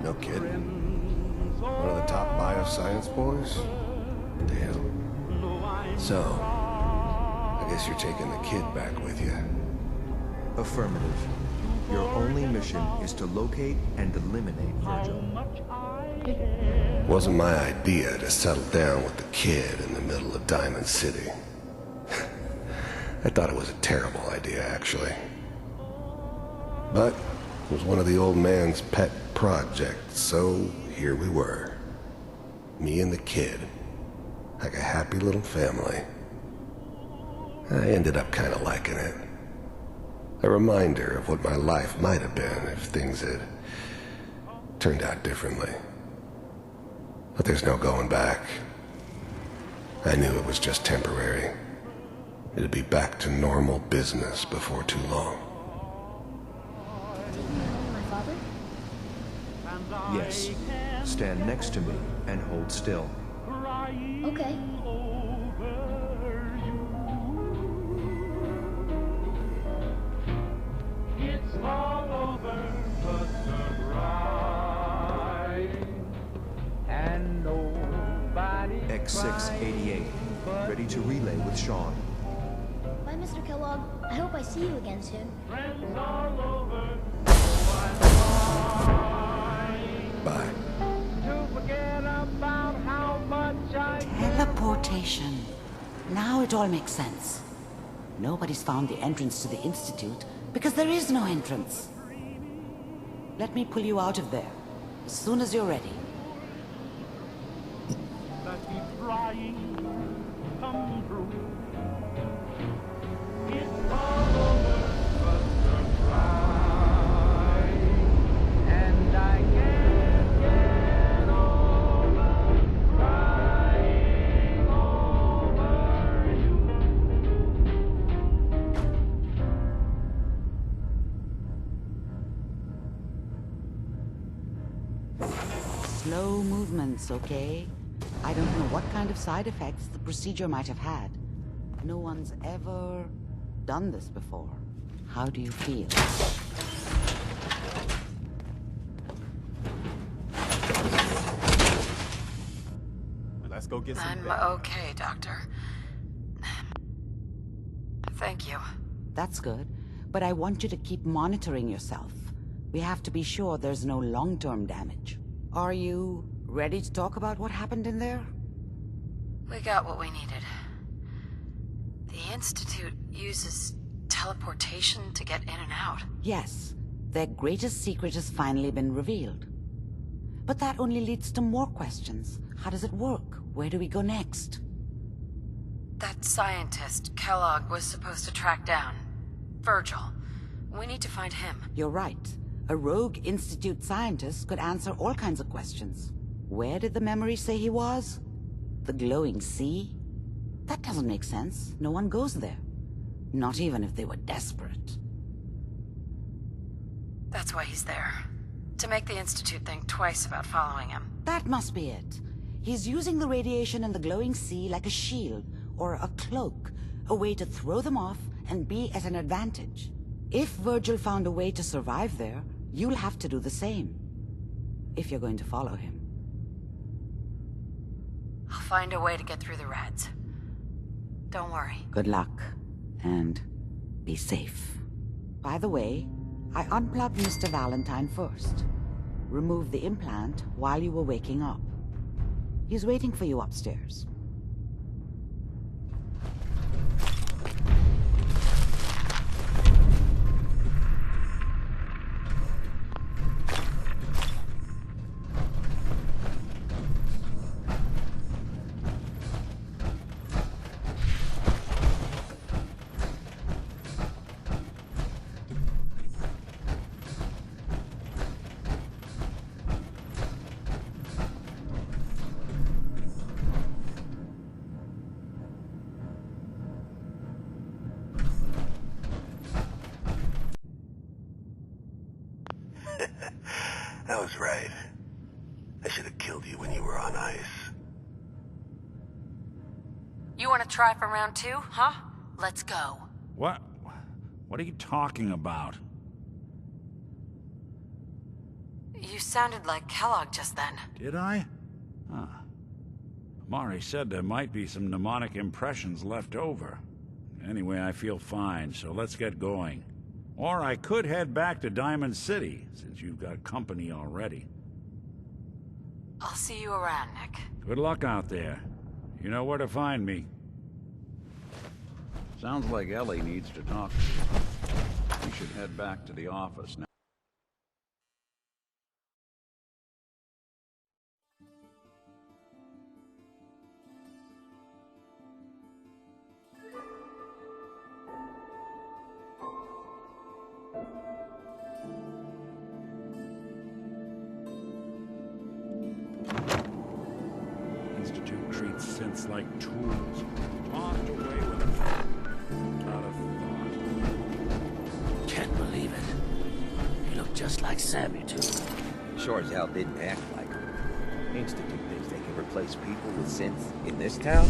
No kidding. One of the top bioscience boys? Damn. So, I guess you're taking the kid back with you. Affirmative. Your only mission is to locate and eliminate Virgil. Wasn't my idea to settle down with the kid in the middle of Diamond City. I thought it was a terrible idea, actually. But it was one of the old man's pet projects, so here we were. Me and the kid. Like a happy little family. I ended up kind of liking it. A reminder of what my life might have been if things had turned out differently. But there's no going back. I knew it was just temporary. It'd be back to normal business before too long. Did you know my father? Yes. Stand next to me and hold still. Okay. It's all over but the bride. And nobody X688, ready to relay with Sean. Bye, Mr. Kellogg. I hope I see you again soon. friends all over. Bye. To forget about how much I Teleportation. Now it all makes sense. Nobody's found the entrance to the Institute because there is no entrance. Let me pull you out of there as soon as you're ready. that keep trying to come true. It's all over but the bride. And I can't get over crying over you. Slow movements, okay? I don't know what kind of side effects the procedure might have had. No one's ever done this before. How do you feel? Let's go get some I'm bed. okay, Doctor. Thank you. That's good, but I want you to keep monitoring yourself. We have to be sure there's no long-term damage. Are you Ready to talk about what happened in there? We got what we needed. The Institute uses teleportation to get in and out. Yes, their greatest secret has finally been revealed. But that only leads to more questions. How does it work? Where do we go next? That scientist Kellogg was supposed to track down. Virgil. We need to find him. You're right. A rogue Institute scientist could answer all kinds of questions. Where did the memory say he was? The glowing sea? That doesn't make sense. No one goes there. Not even if they were desperate. That's why he's there. To make the Institute think twice about following him. That must be it. He's using the radiation in the glowing sea like a shield, or a cloak, a way to throw them off and be at an advantage. If Virgil found a way to survive there, you'll have to do the same. If you're going to follow him. I'll find a way to get through the rats. Don't worry. Good luck, and be safe. By the way, I unplugged Mr. Valentine first. Removed the implant while you were waking up. He's waiting for you upstairs. I was right. I should have killed you when you were on ice. You want to try for round 2, huh? Let's go. What? What are you talking about? You sounded like Kellogg just then. Did I? Huh. Mari said there might be some mnemonic impressions left over. Anyway, I feel fine, so let's get going. Or I could head back to Diamond City, since you've got company already. I'll see you around, Nick. Good luck out there. You know where to find me. Sounds like Ellie needs to talk to you. We should head back to the office now. Institute treats synths like tools, tossed away with a not a thought. Can't believe it. He looked just like Sammy, too. Sure as hell didn't act like him. Institute thinks they can replace people with synths in this town?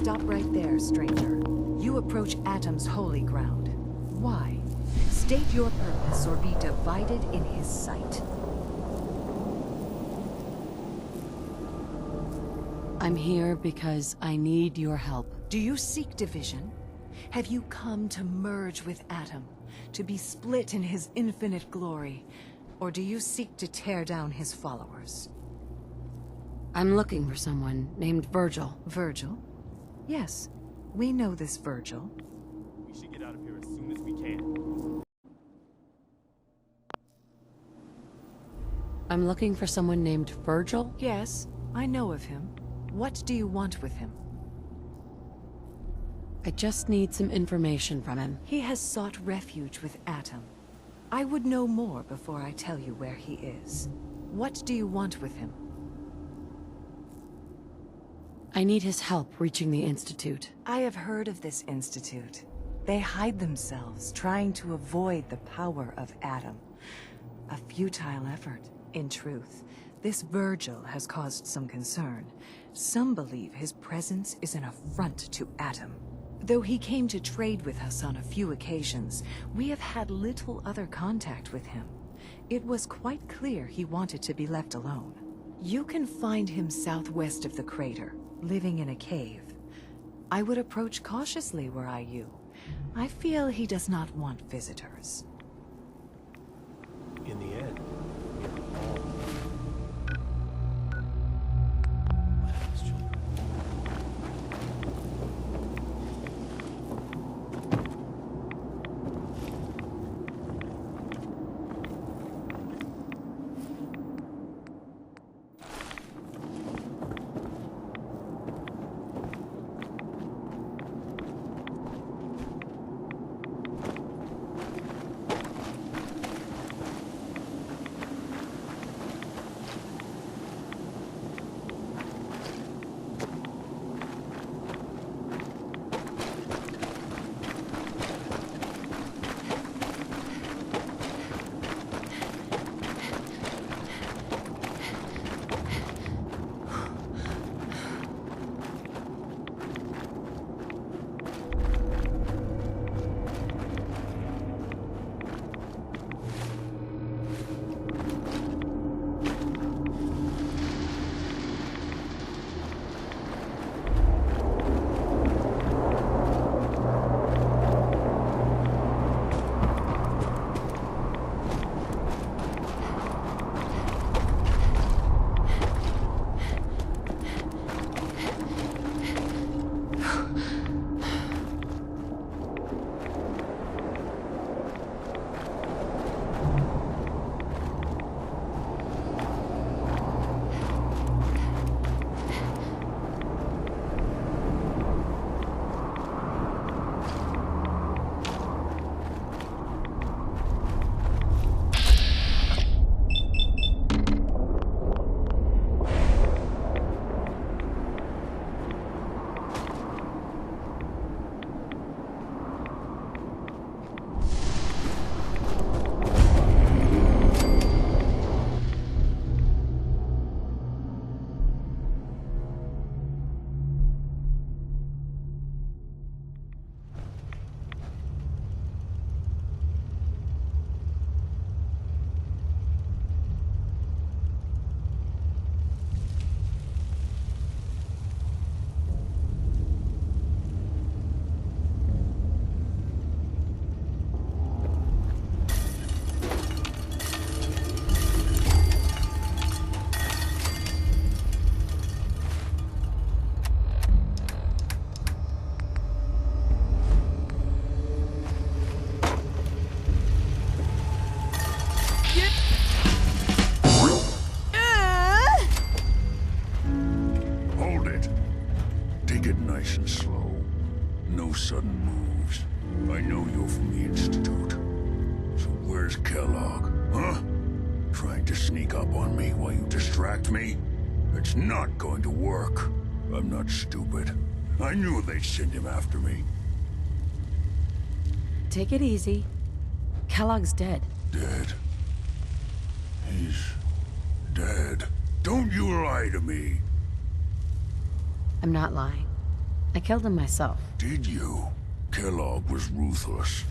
Stop right there, stranger. You approach Atom's holy ground. Why? State your purpose or be divided in his sight. I'm here because I need your help. Do you seek division? Have you come to merge with Atom, to be split in his infinite glory? Or do you seek to tear down his followers? I'm looking for someone named Virgil. Virgil? Yes, we know this Virgil. We should get out of here as soon as we can. I'm looking for someone named Virgil? Yes, I know of him. What do you want with him? I just need some information from him. He has sought refuge with Atom. I would know more before I tell you where he is. What do you want with him? I need his help reaching the Institute. I have heard of this Institute. They hide themselves, trying to avoid the power of Atom. A futile effort, in truth. This Virgil has caused some concern. Some believe his presence is an affront to Atom. Though he came to trade with us on a few occasions, we have had little other contact with him. It was quite clear he wanted to be left alone. You can find him southwest of the crater, living in a cave. I would approach cautiously were I you. I feel he does not want visitors. In the end, It's not going to work. I'm not stupid. I knew they'd send him after me. Take it easy. Kellogg's dead. Dead? He's dead. Don't you lie to me. I'm not lying. I killed him myself. Did you? Kellogg was ruthless.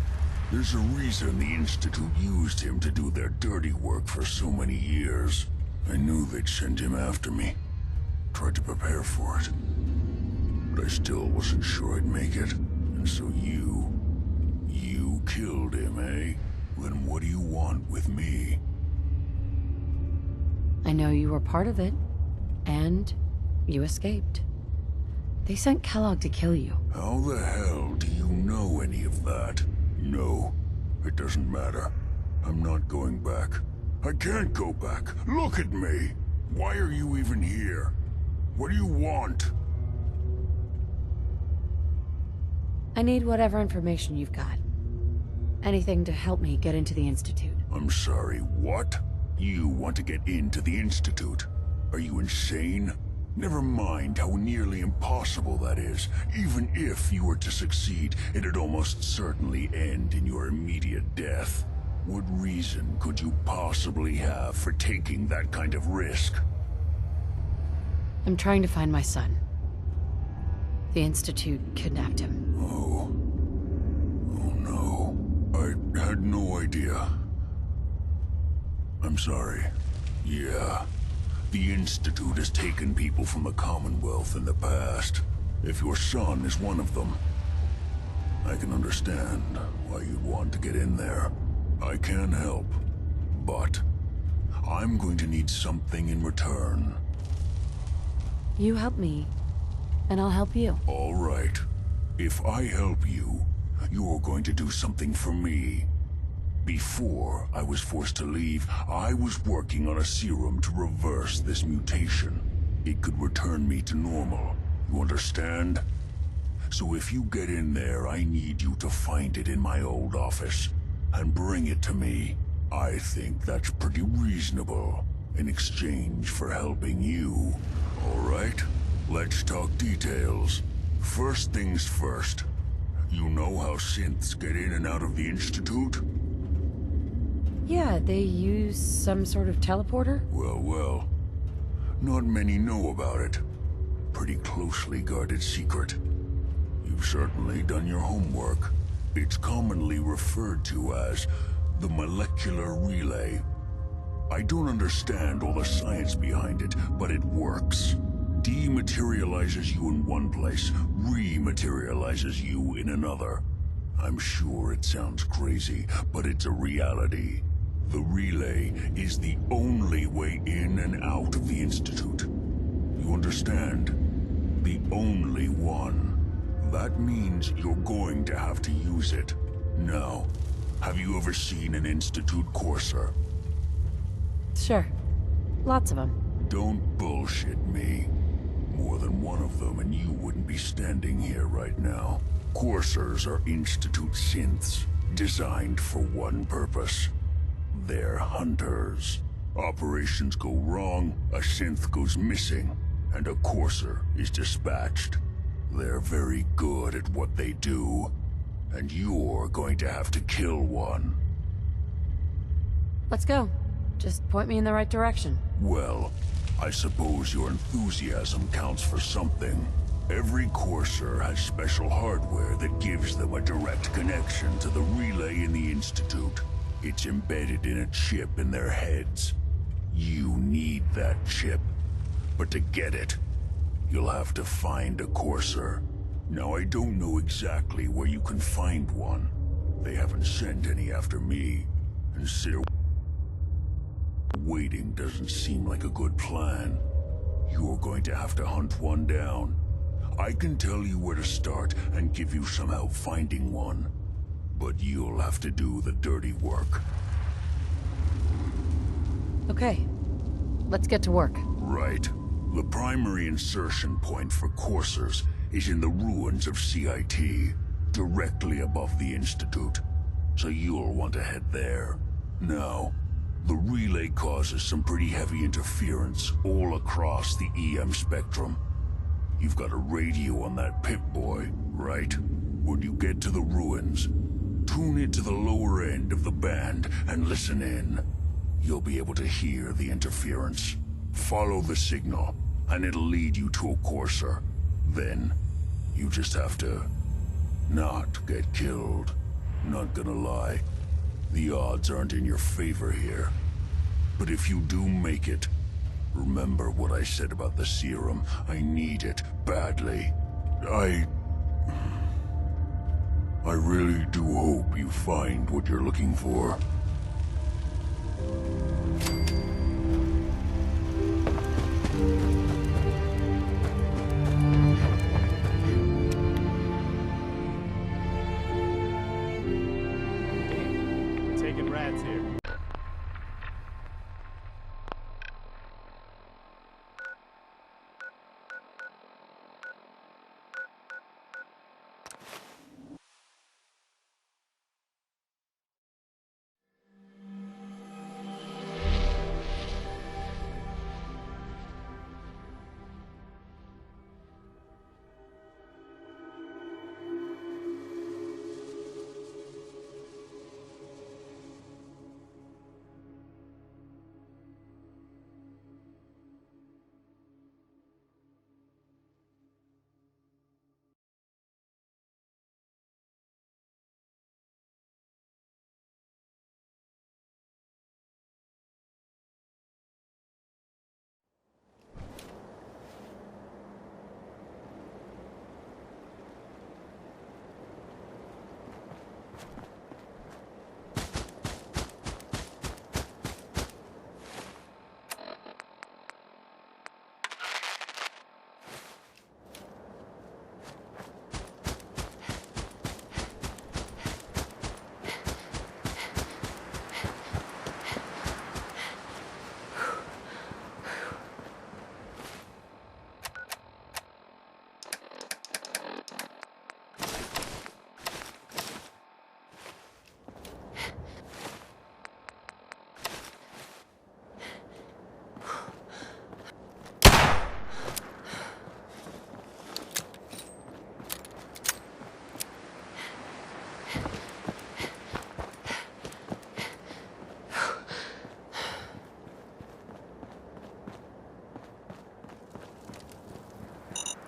There's a reason the Institute used him to do their dirty work for so many years. I knew they'd send him after me. Tried to prepare for it. But I still wasn't sure I'd make it. And so you killed him, eh? Then what do you want with me? I know you were part of it. And you escaped. They sent Kellogg to kill you. How the hell do you know any of that? No, it doesn't matter. I'm not going back. I can't go back. Look at me! Why are you even here? What do you want? I need whatever information you've got. Anything to help me get into the Institute. I'm sorry, what? You want to get into the Institute? Are you insane? Never mind how nearly impossible that is. Even if you were to succeed, it'd almost certainly end in your immediate death. What reason could you possibly have for taking that kind of risk? I'm trying to find my son. The Institute kidnapped him. Oh no. I had no idea. I'm sorry. Yeah. The Institute has taken people from the Commonwealth in the past. If your son is one of them, I can understand why you'd want to get in there. I can help, but I'm going to need something in return. You help me, and I'll help you. All right. If I help you, you're going to do something for me. Before I was forced to leave, I was working on a serum to reverse this mutation. It could return me to normal. You understand? So if you get in there, I need you to find it in my old office and bring it to me. I think that's pretty reasonable in exchange for helping you. All right? Let's talk details. First things first. You know how synths get in and out of the Institute? Yeah, they use some sort of teleporter? Well. Not many know about it. Pretty closely guarded secret. You've certainly done your homework. It's commonly referred to as the molecular relay. I don't understand all the science behind it, but it works. Dematerializes you in one place, rematerializes you in another. I'm sure it sounds crazy, but it's a reality. The relay is the only way in and out of the Institute. You understand? The only one. That means you're going to have to use it. Now, have you ever seen an Institute courser? Sure. Lots of them. Don't bullshit me. More than one of them, and you wouldn't be standing here right now. Coursers are Institute synths, designed for one purpose. They're hunters. Operations go wrong, a synth goes missing, and a courser is dispatched. They're very good at what they do, and you're going to have to kill one. Let's go. Just point me in the right direction. Well, I suppose your enthusiasm counts for something. Every courser has special hardware that gives them a direct connection to the relay in the Institute. It's embedded in a chip in their heads. You need that chip. But to get it, you'll have to find a courser. Now, I don't know exactly where you can find one. They haven't sent any after me. And so waiting doesn't seem like a good plan. You're going to have to hunt one down. I can tell you where to start and give you some help finding one. But you'll have to do the dirty work. Okay. Let's get to work. Right. The primary insertion point for coursers is in the ruins of CIT, directly above the Institute. So you'll want to head there. Now, the relay causes some pretty heavy interference all across the EM spectrum. You've got a radio on that Pip-Boy, right? When you get to the ruins, tune it to the lower end of the band and listen in. You'll be able to hear the interference. Follow the signal, and it'll lead you to a courser. Then, You just have to not get killed. Not gonna lie, the odds aren't in your favor here. But if you do make it, remember what I said about the serum. I need it badly. I really do hope you find what you're looking for. Taking rats here.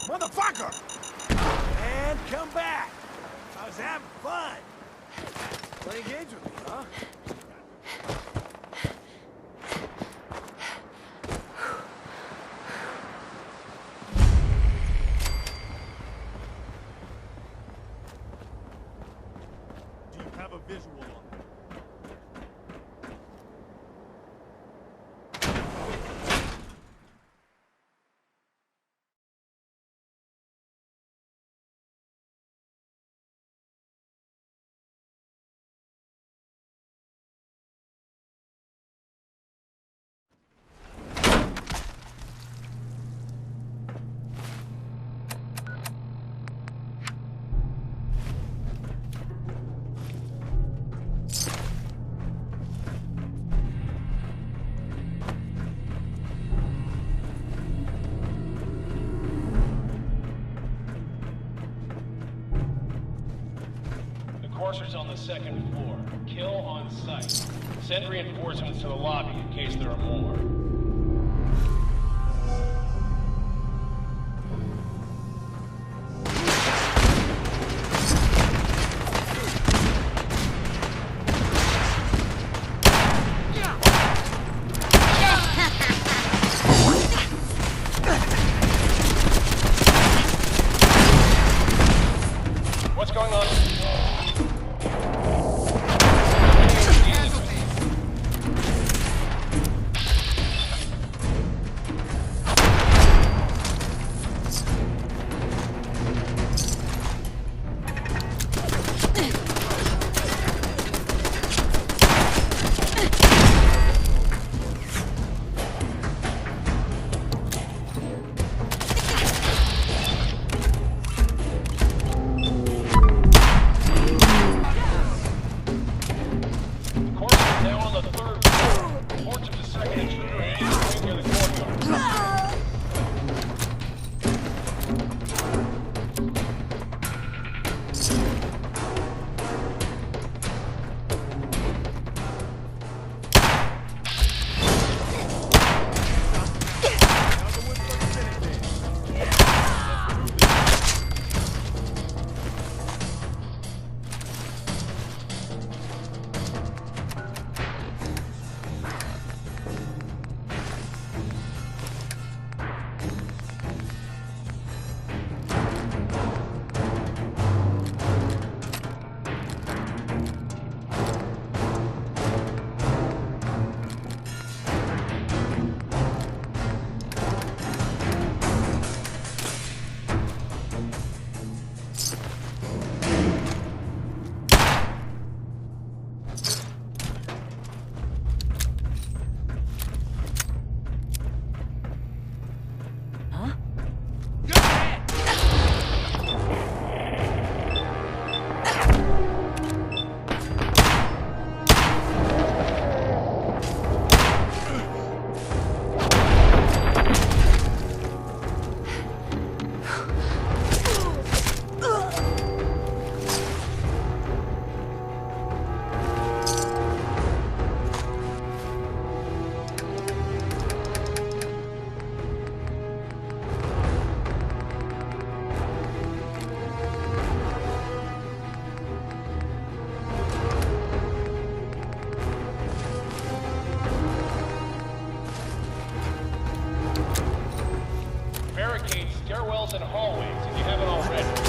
Motherfucker! And come back! I was having fun! Playing games with me, huh? Do you have a visual on it? Enforcers on the second floor. Kill on sight. Send reinforcements to the lobby in case there are more. What's going on? and hallways if you haven't already.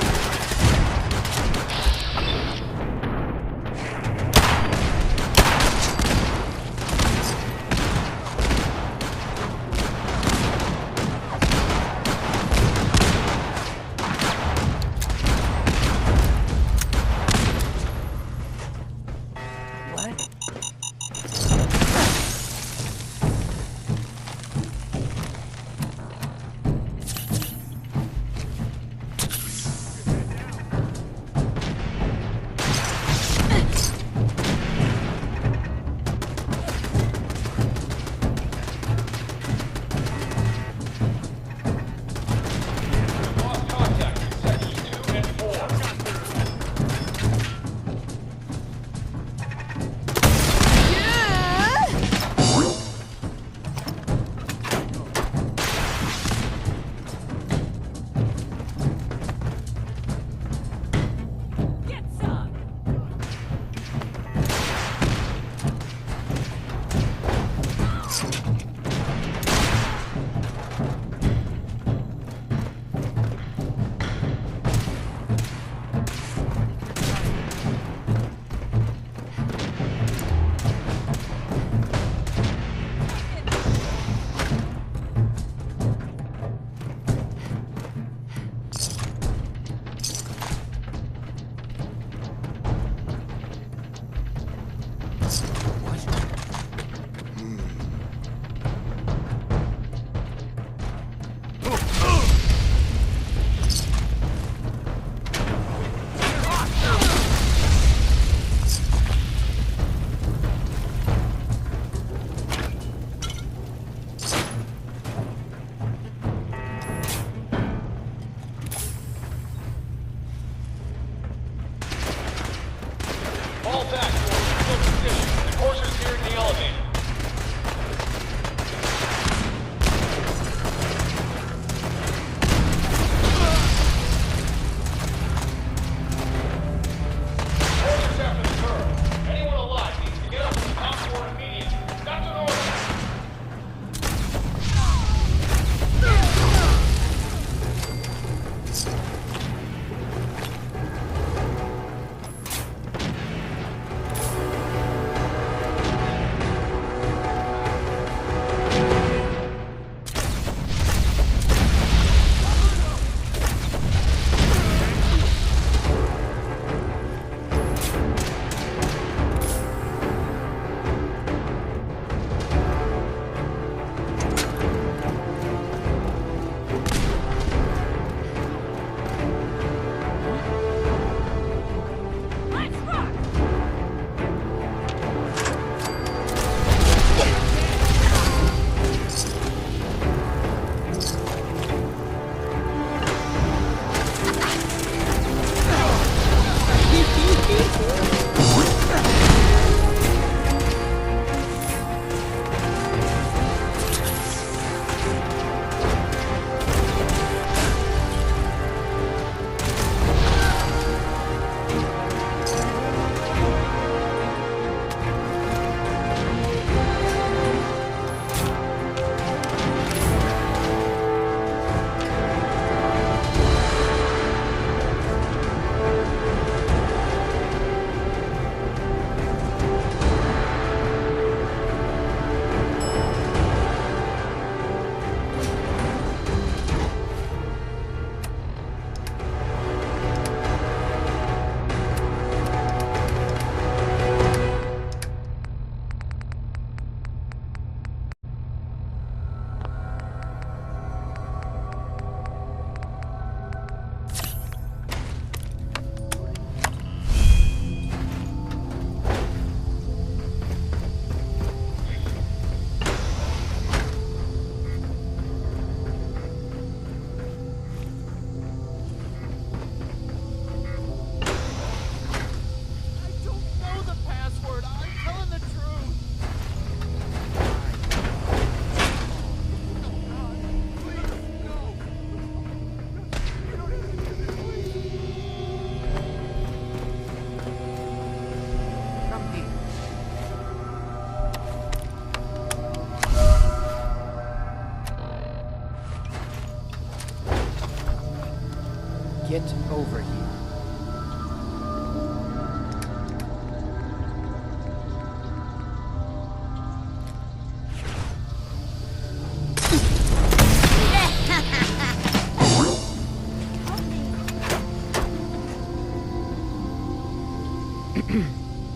Get over here.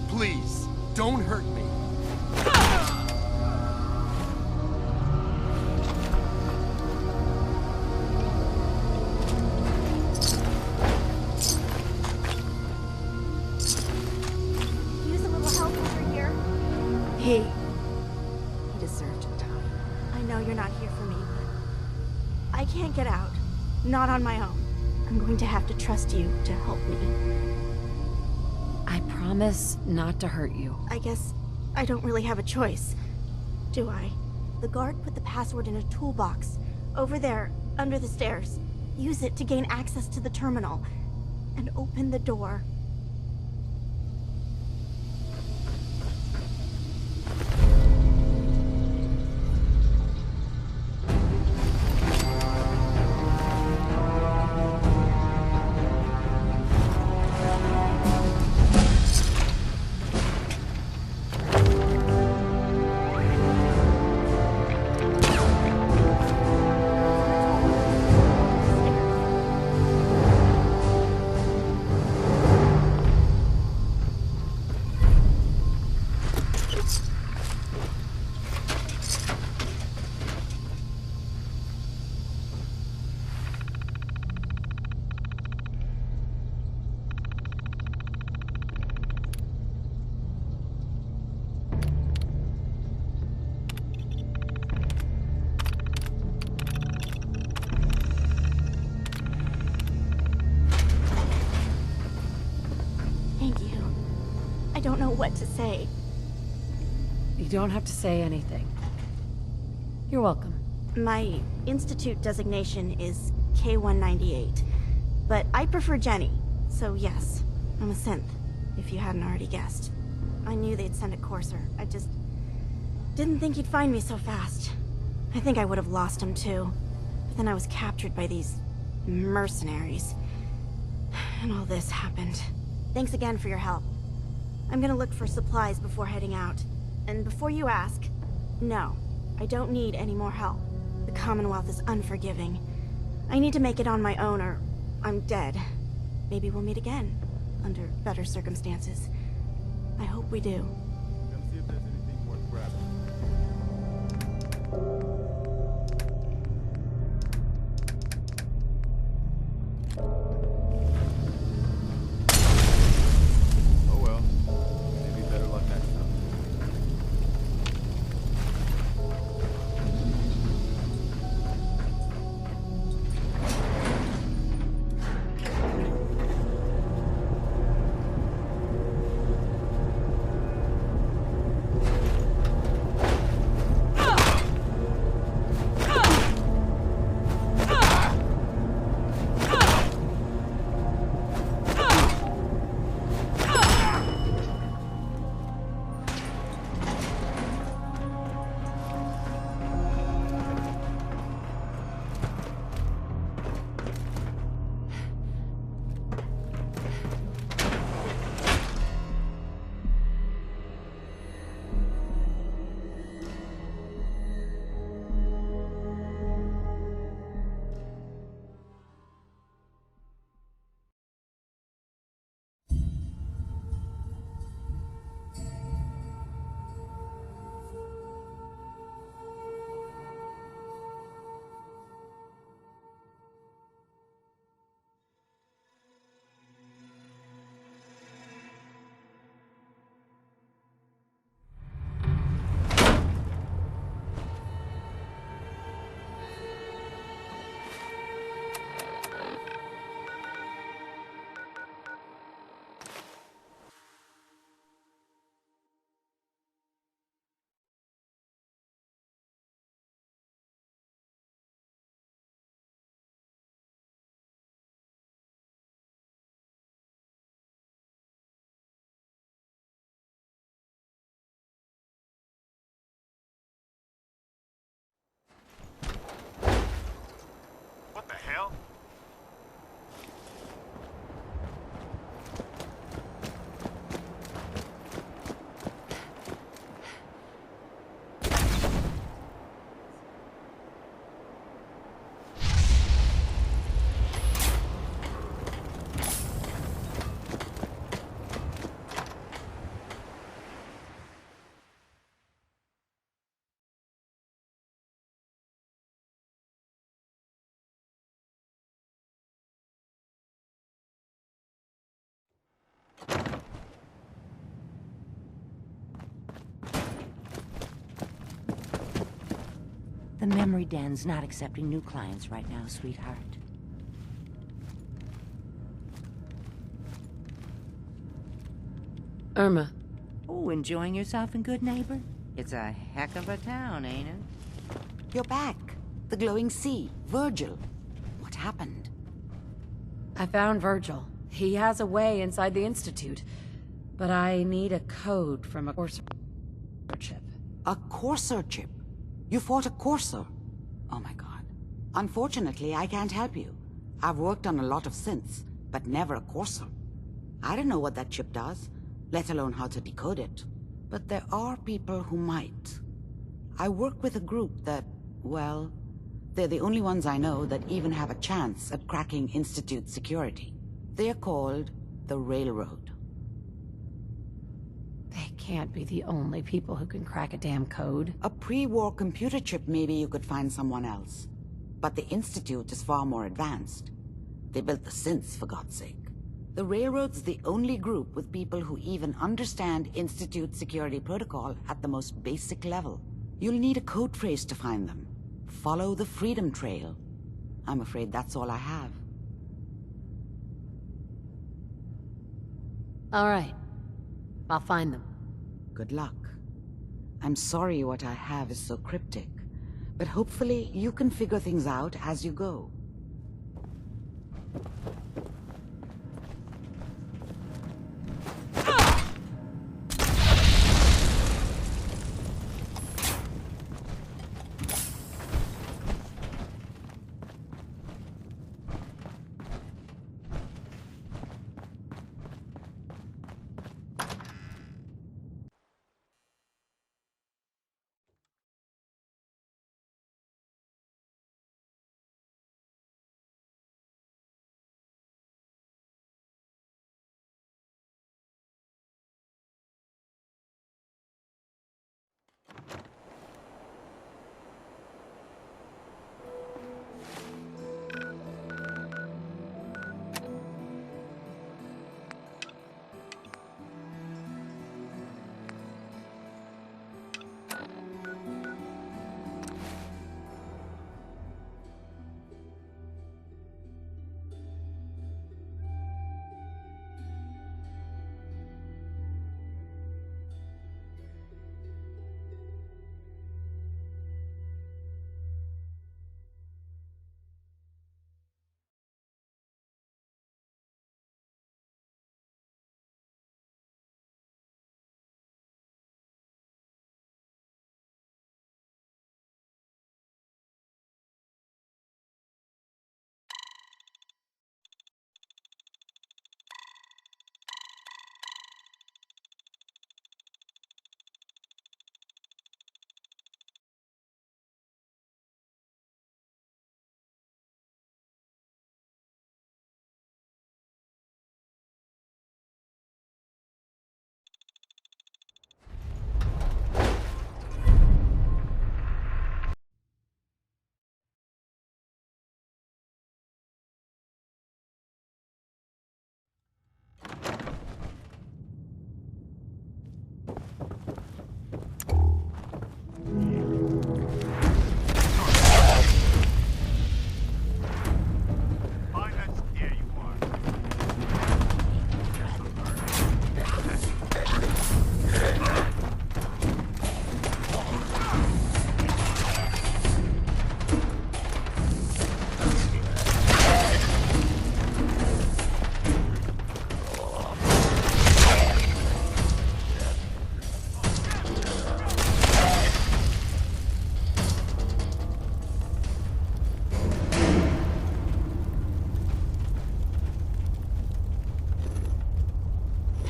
Please, don't hurt me. Use a little help over here. He deserved to die. I know you're not here for me, but I can't get out. Not on my own. I'm going to have to trust you to help me. I promise not to hurt you. I guess I don't really have a choice, do I? The guard put the password in a toolbox, over there, under the stairs. Use it to gain access to the terminal, and open the door. Thank you. I don't know what to say. You don't have to say anything. You're welcome. My Institute designation is K-198, but I prefer Jenny, so yes, I'm a synth, if you hadn't already guessed. I knew they'd send a courser. I just didn't think he'd find me so fast. I think I would have lost him too, but then I was captured by these mercenaries, and all this happened. Thanks again for your help. I'm gonna look for supplies before heading out. And before you ask, no, I don't need any more help. The Commonwealth is unforgiving. I need to make it on my own or I'm dead. Maybe we'll meet again, under better circumstances. I hope we do. Come see if there's anything worth grabbing. Oh well. Maybe better luck next time. What the hell? The memory den's not accepting new clients right now, sweetheart. Irma. Oh, enjoying yourself in Good Neighbor? It's a heck of a town, ain't it? You're back. The glowing sea. Virgil. What happened? I found Virgil. He has a way inside the Institute. But I need a code from a Courser chip. A Courser chip? You fought a Courser? Oh my god. Unfortunately, I can't help you. I've worked on a lot of synths, but never a Courser. I don't know what that chip does, let alone how to decode it. But there are people who might. I work with a group that, well, they're the only ones I know that even have a chance at cracking Institute security. They're called the Railroad. They can't be the only people who can crack a damn code. A pre-war computer chip, maybe you could find someone else. But the Institute is far more advanced. They built the synths, for God's sake. The Railroad's the only group with people who even understand Institute security protocol at the most basic level. You'll need a code phrase to find them. Follow the Freedom Trail. I'm afraid that's all I have. All right. I'll find them. Good luck. I'm sorry what I have is so cryptic, but hopefully you can figure things out as you go.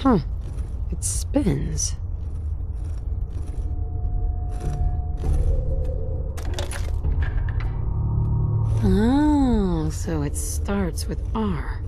Huh. It spins. Oh, so it starts with R.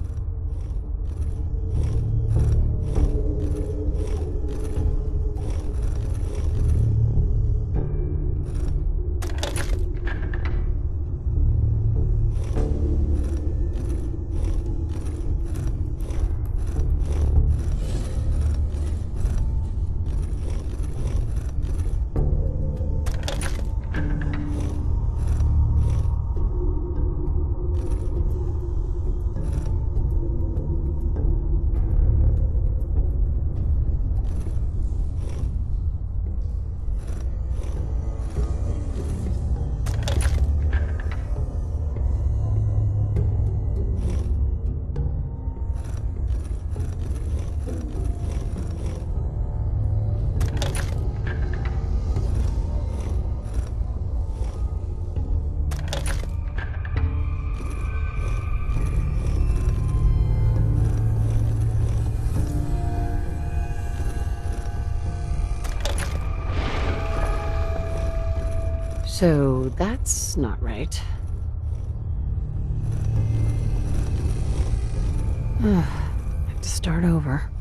So that's not right. Have to start over.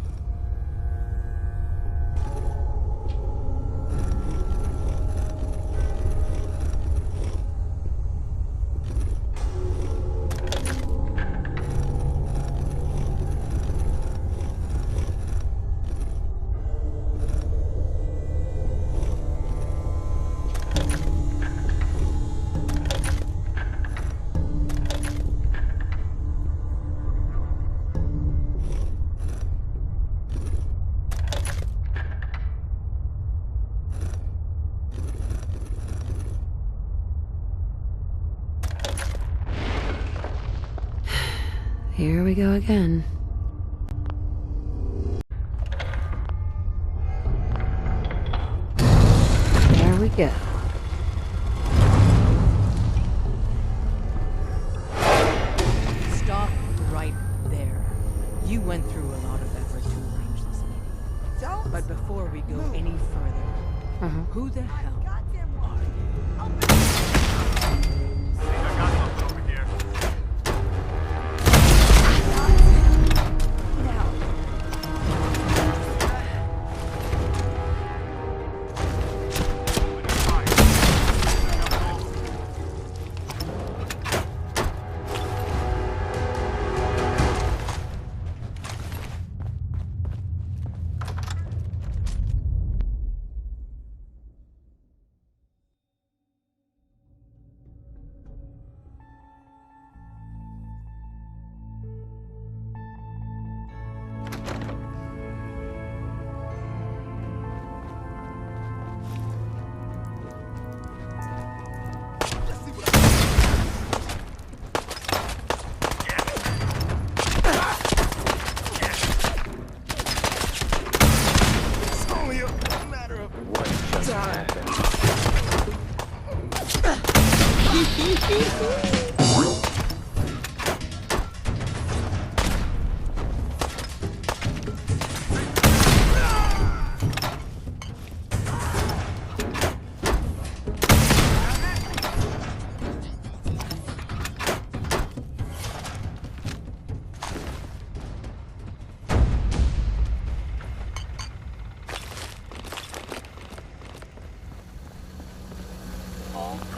Here we go again. There we go. Stop right there. You went through a lot of effort to arrange this meeting. But before we go any further, who the hell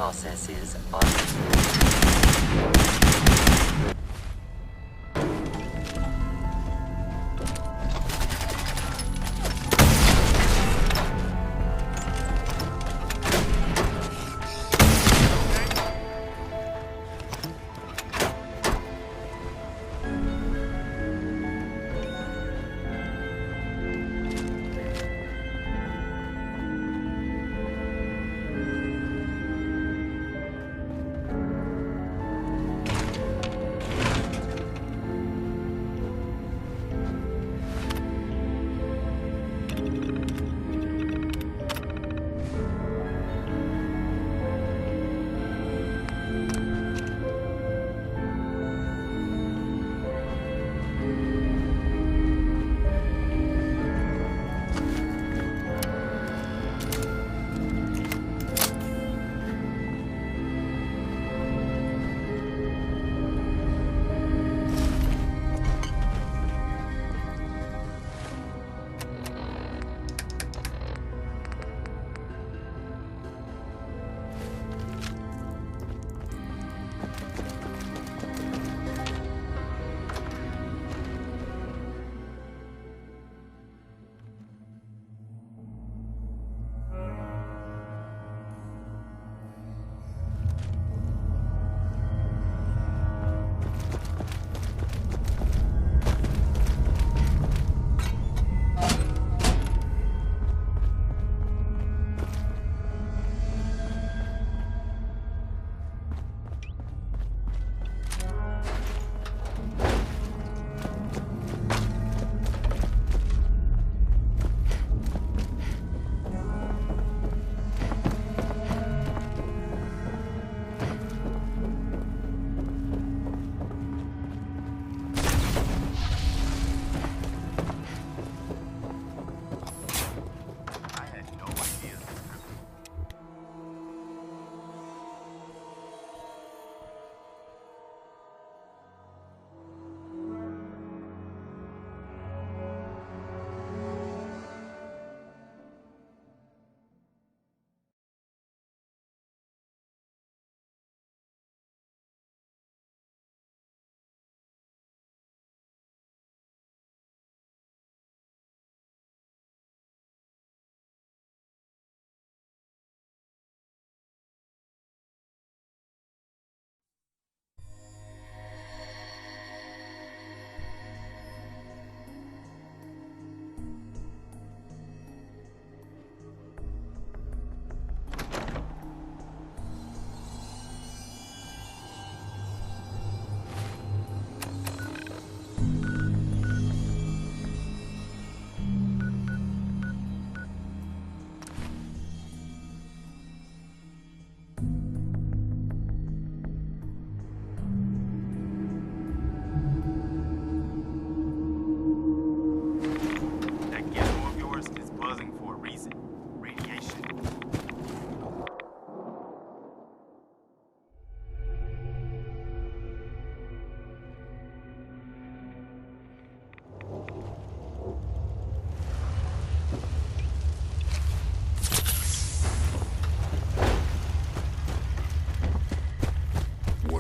processes on.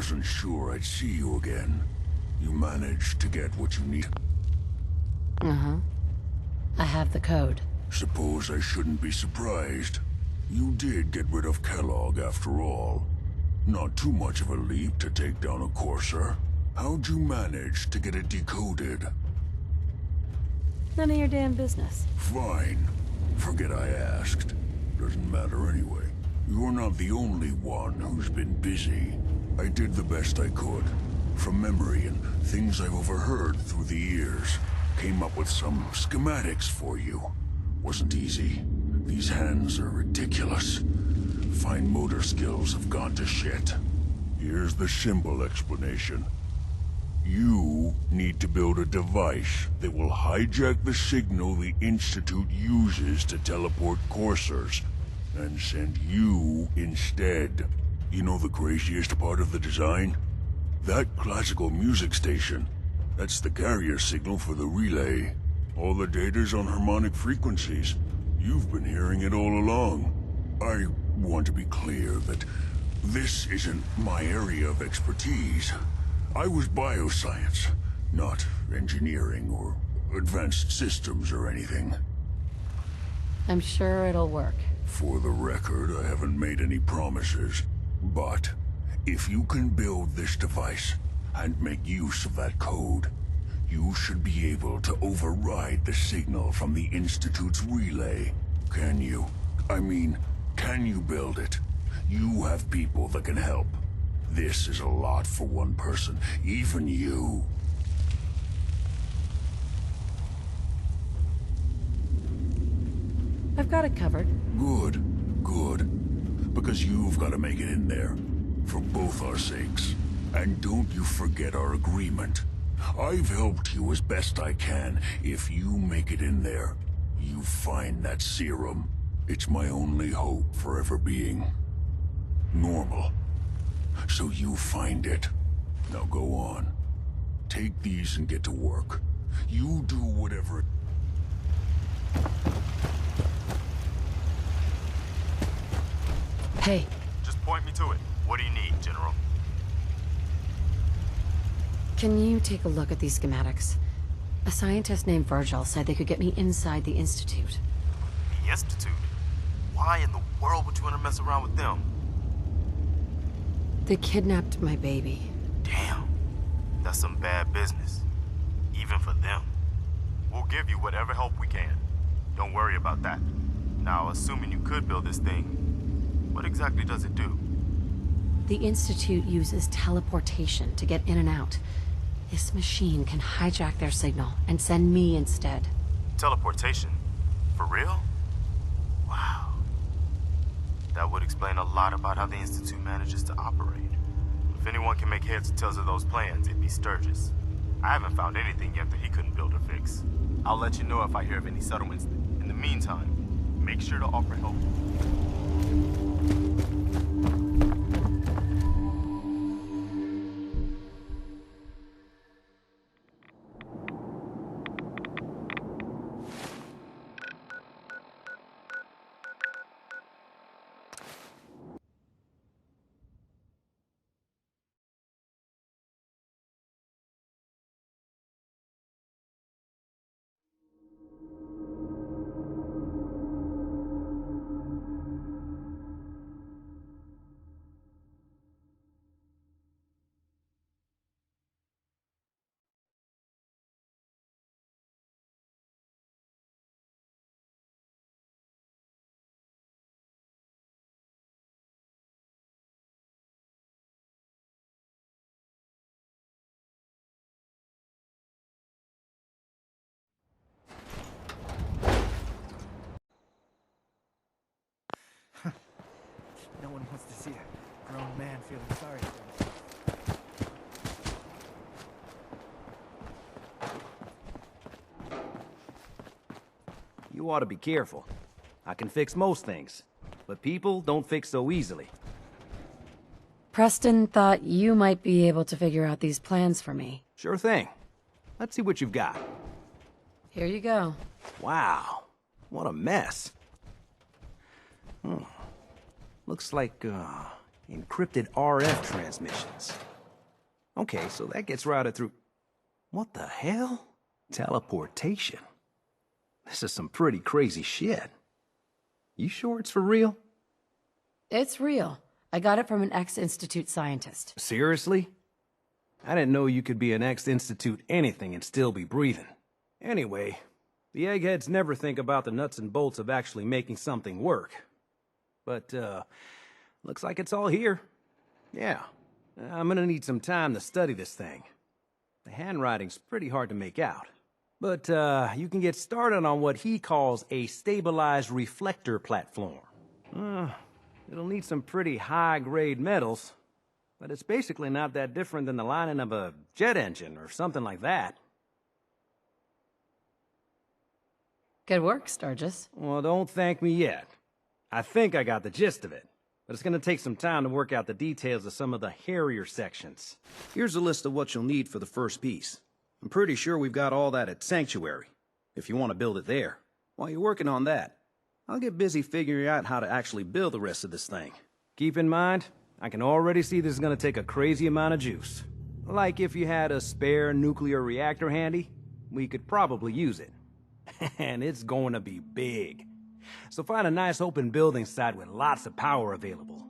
wasn't sure I'd see you again. You managed to get what you need. Uh-huh. I have the code. Suppose I shouldn't be surprised. You did get rid of Kellogg after all. Not too much of a leap to take down a Courser. How'd you manage to get it decoded? None of your damn business. Fine. Forget I asked. Doesn't matter anyway. You're not the only one who's been busy. I did the best I could. From memory and things I've overheard through the years. Came up with some schematics for you. Wasn't easy. These hands are ridiculous. Fine motor skills have gone to shit. Here's the simple explanation. You need to build a device that will hijack the signal the Institute uses to teleport coursers, and send you instead. You know the craziest part of the design? That classical music station. That's the carrier signal for the relay. All the data's on harmonic frequencies. You've been hearing it all along. I want to be clear that this isn't my area of expertise. I was bioscience, not engineering or advanced systems or anything. I'm sure it'll work. For the record, I haven't made any promises. But if you can build this device and make use of that code, you should be able to override the signal from the Institute's relay. Can you? I mean, can you build it? You have people that can help. This is a lot for one person, even you. I've got it covered. Good, good. Because you've got to make it in there. For both our sakes. And don't you forget our agreement. I've helped you as best I can. If you make it in there, you find that serum. It's my only hope for ever being normal. So you find it. Now go on. Take these and get to work. You do whatever... Hey. Just point me to it. What do you need, General? Can you take a look at these schematics? A scientist named Virgil said they could get me inside the Institute. The Institute? Why in the world would you want to mess around with them? They kidnapped my baby. Damn. That's some bad business. Even for them. We'll give you whatever help we can. Don't worry about that. Now, assuming you could build this thing, what exactly does it do? The Institute uses teleportation to get in and out. This machine can hijack their signal and send me instead. Teleportation? For real? Wow. That would explain a lot about how the Institute manages to operate. If anyone can make heads or tails of those plans, it'd be Sturgis. I haven't found anything yet that he couldn't build or fix. I'll let you know if I hear of any settlements. In the meantime, make sure to offer help. No one wants to see a grown man feeling sorry for himself. You ought to be careful. I can fix most things, but people don't fix so easily. Preston thought you might be able to figure out these plans for me. Sure thing. Let's see what you've got. Here you go. Wow, what a mess. Looks like, encrypted RF transmissions. Okay, so that gets routed through... What the hell? Teleportation. This is some pretty crazy shit. You sure it's for real? It's real. I got it from an ex-Institute scientist. Seriously? I didn't know you could be an ex-Institute anything and still be breathing. Anyway, the eggheads never think about the nuts and bolts of actually making something work. But, looks like it's all here. Yeah, I'm gonna need some time to study this thing. The handwriting's pretty hard to make out. But, you can get started on what he calls a stabilized reflector platform. It'll need some pretty high-grade metals, but it's basically not that different than the lining of a jet engine or something like that. Good work, Sturgis. Well, don't thank me yet. I think I got the gist of it, but it's gonna take some time to work out the details of some of the hairier sections. Here's a list of what you'll need for the first piece. I'm pretty sure we've got all that at Sanctuary, if you want to build it there. While you're working on that, I'll get busy figuring out how to actually build the rest of this thing. Keep in mind, I can already see this is gonna take a crazy amount of juice. Like if you had a spare nuclear reactor handy, we could probably use it. And it's going to be big. So find a nice open building site with lots of power available.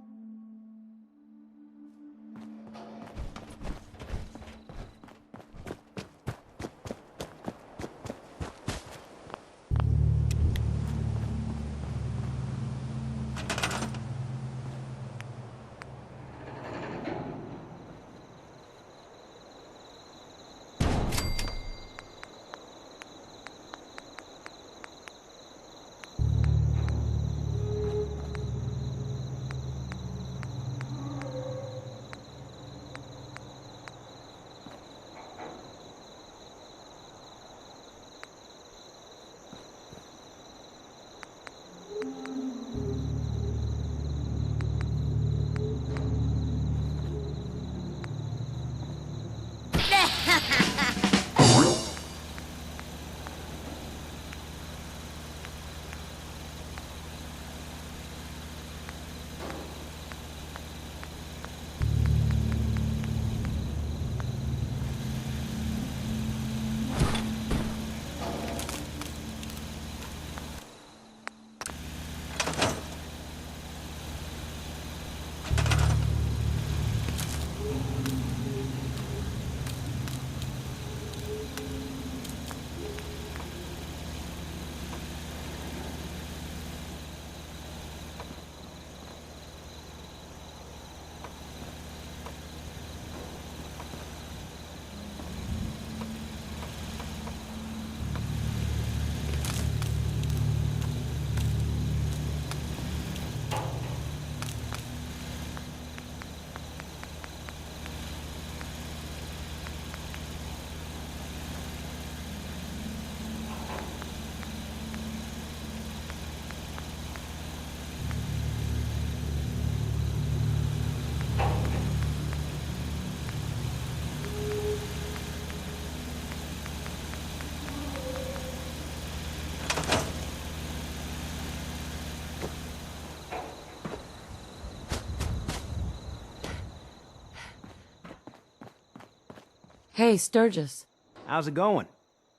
Hey, Sturgis. How's it going?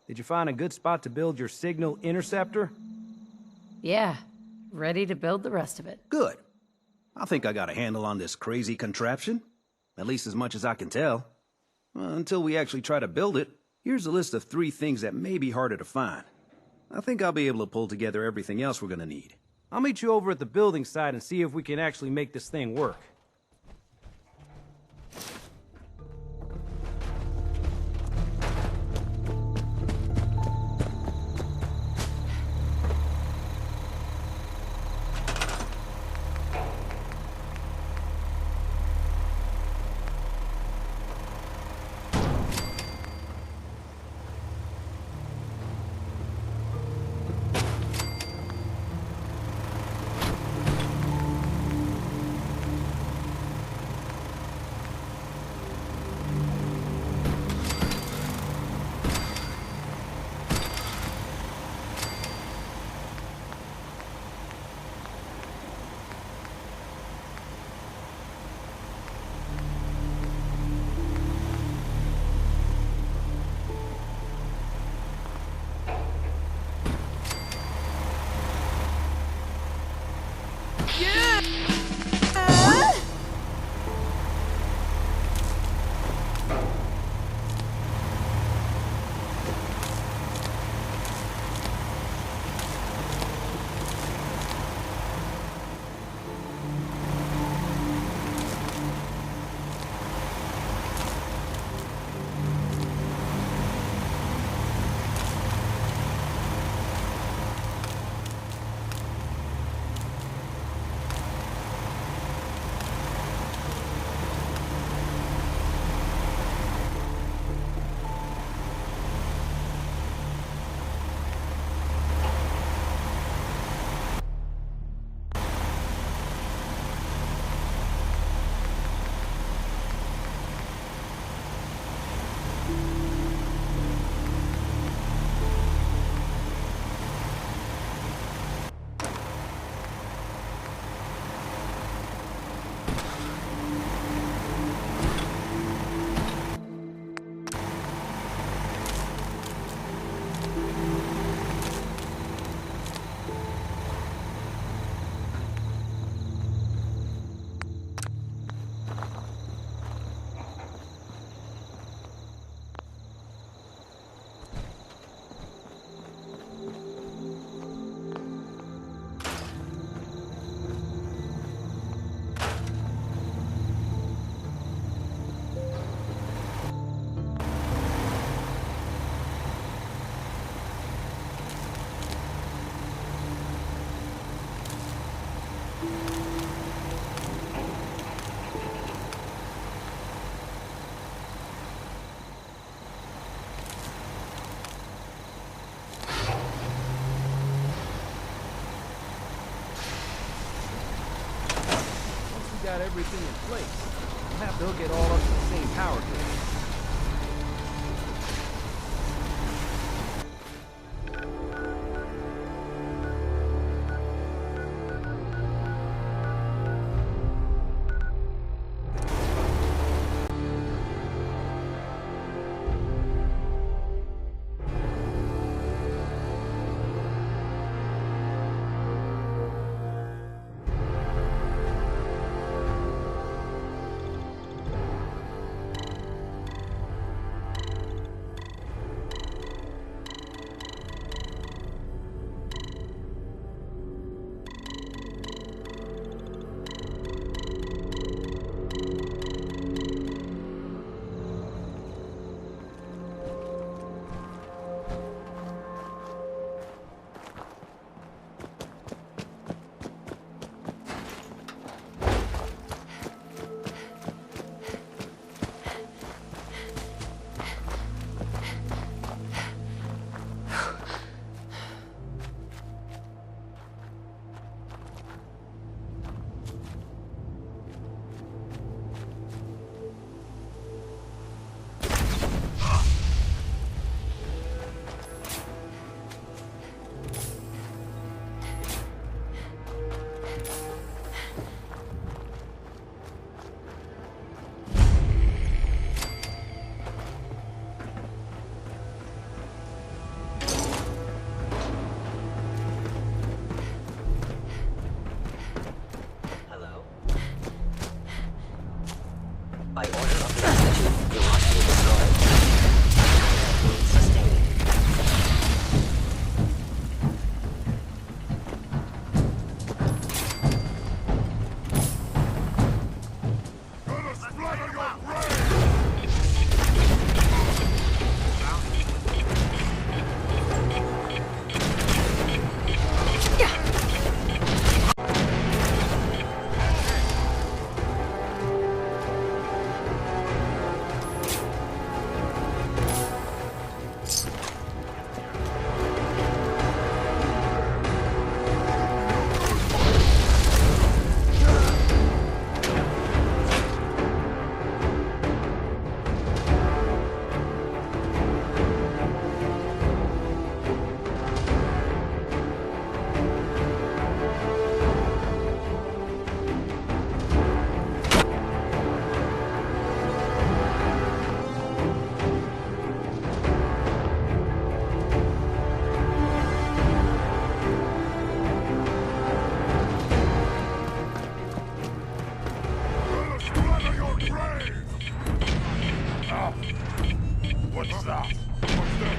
Did you find a good spot to build your signal interceptor? Yeah, ready to build the rest of it. Good. I think I got a handle on this crazy contraption. At least as much as I can tell. Until we actually try to build it, here's a list of 3 things that may be harder to find. I think I'll be able to pull together everything else we're gonna need. I'll meet you over at the building site and see if we can actually make this thing work. got everything in place. We'll have to hook it all up to the same power grid. By order of the Institute, you must be destroyed. Sustained. What's that? What's that?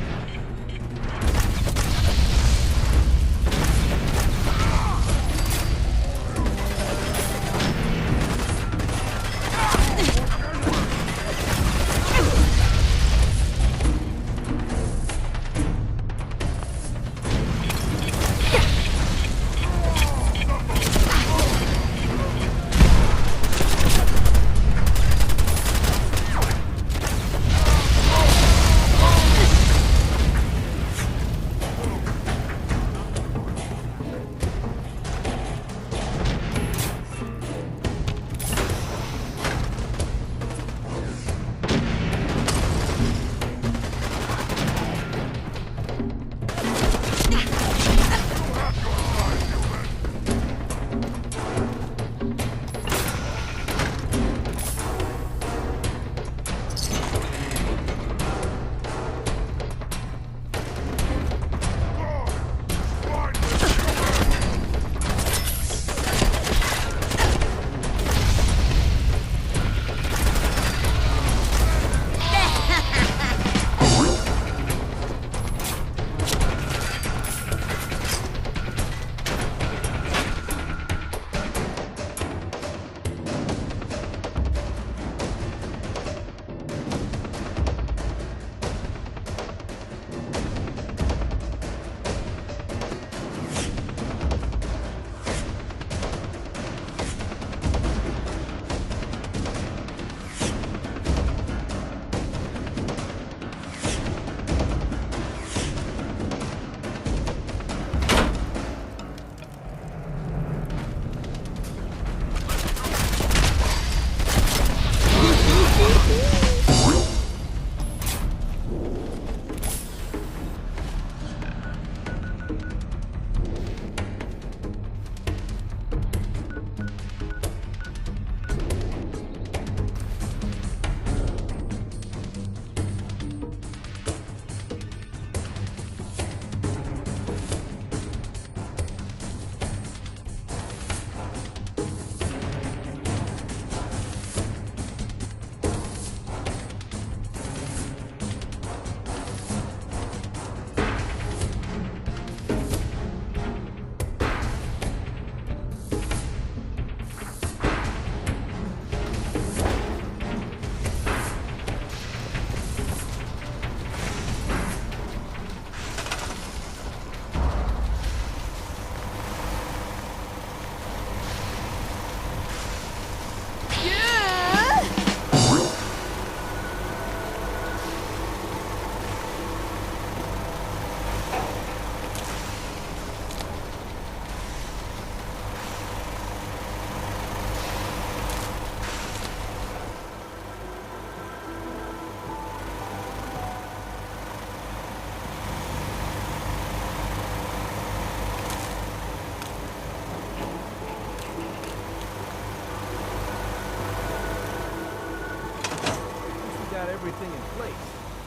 everything in place.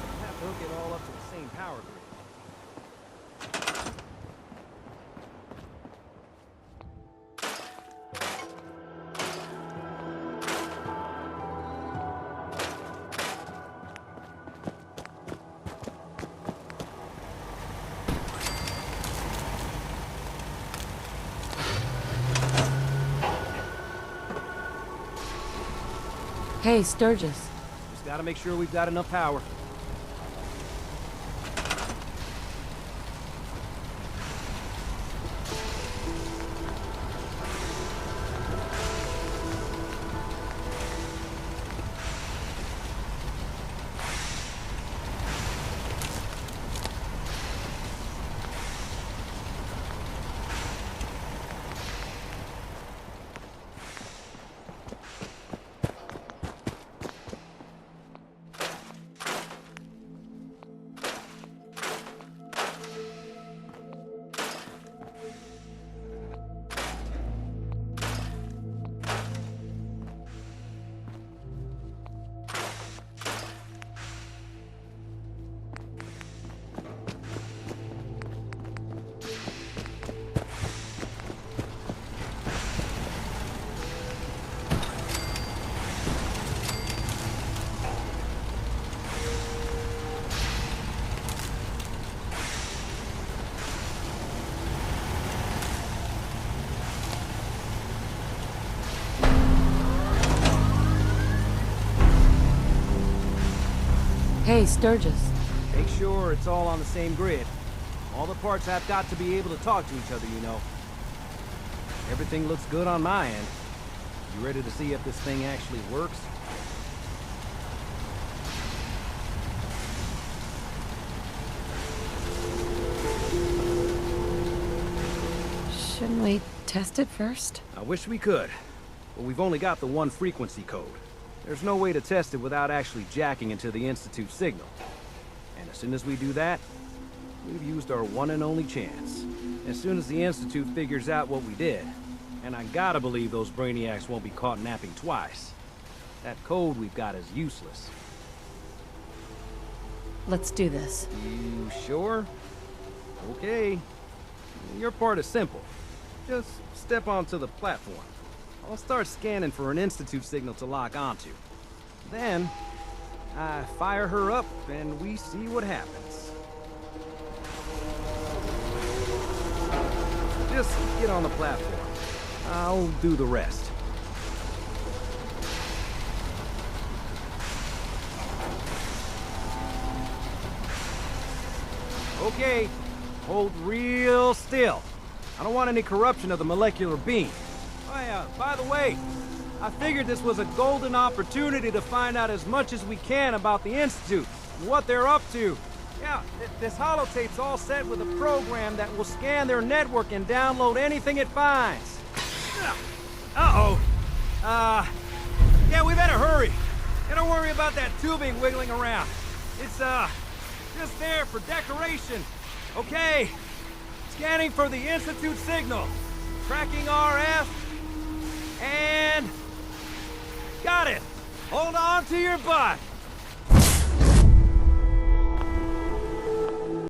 We'll have to hook it all up to the same power grid. Hey, Sturgis. Just gotta make sure we've got enough power. Hey, Sturgis. Make sure it's all on the same grid. All the parts have got to be able to talk to each other, you know. Everything looks good on my end. You ready to see if this thing actually works? Shouldn't we test it first? I wish we could, but we've only got the one frequency code. There's no way to test it without actually jacking into the Institute signal. And as soon as we do that, we've used our one and only chance. As soon as the Institute figures out what we did, and I gotta believe those brainiacs won't be caught napping twice, that code we've got is useless. Let's do this. You sure? Okay. Your part is simple. Just step onto the platform. I'll start scanning for an Institute signal to lock onto. Then, I fire her up and we see what happens. Just get on the platform. I'll do the rest. Okay, hold real still. I don't want any corruption of the molecular beam. Oh yeah, by the way, I figured this was a golden opportunity to find out as much as we can about the Institute and what they're up to. Yeah, this holotape's all set with a program that will scan their network and download anything it finds. Uh-oh. Yeah, we better hurry. And don't worry about that tubing wiggling around. It's, just there for decoration. Okay, scanning for the Institute signal. Tracking RF. And... got it! Hold on to your butt!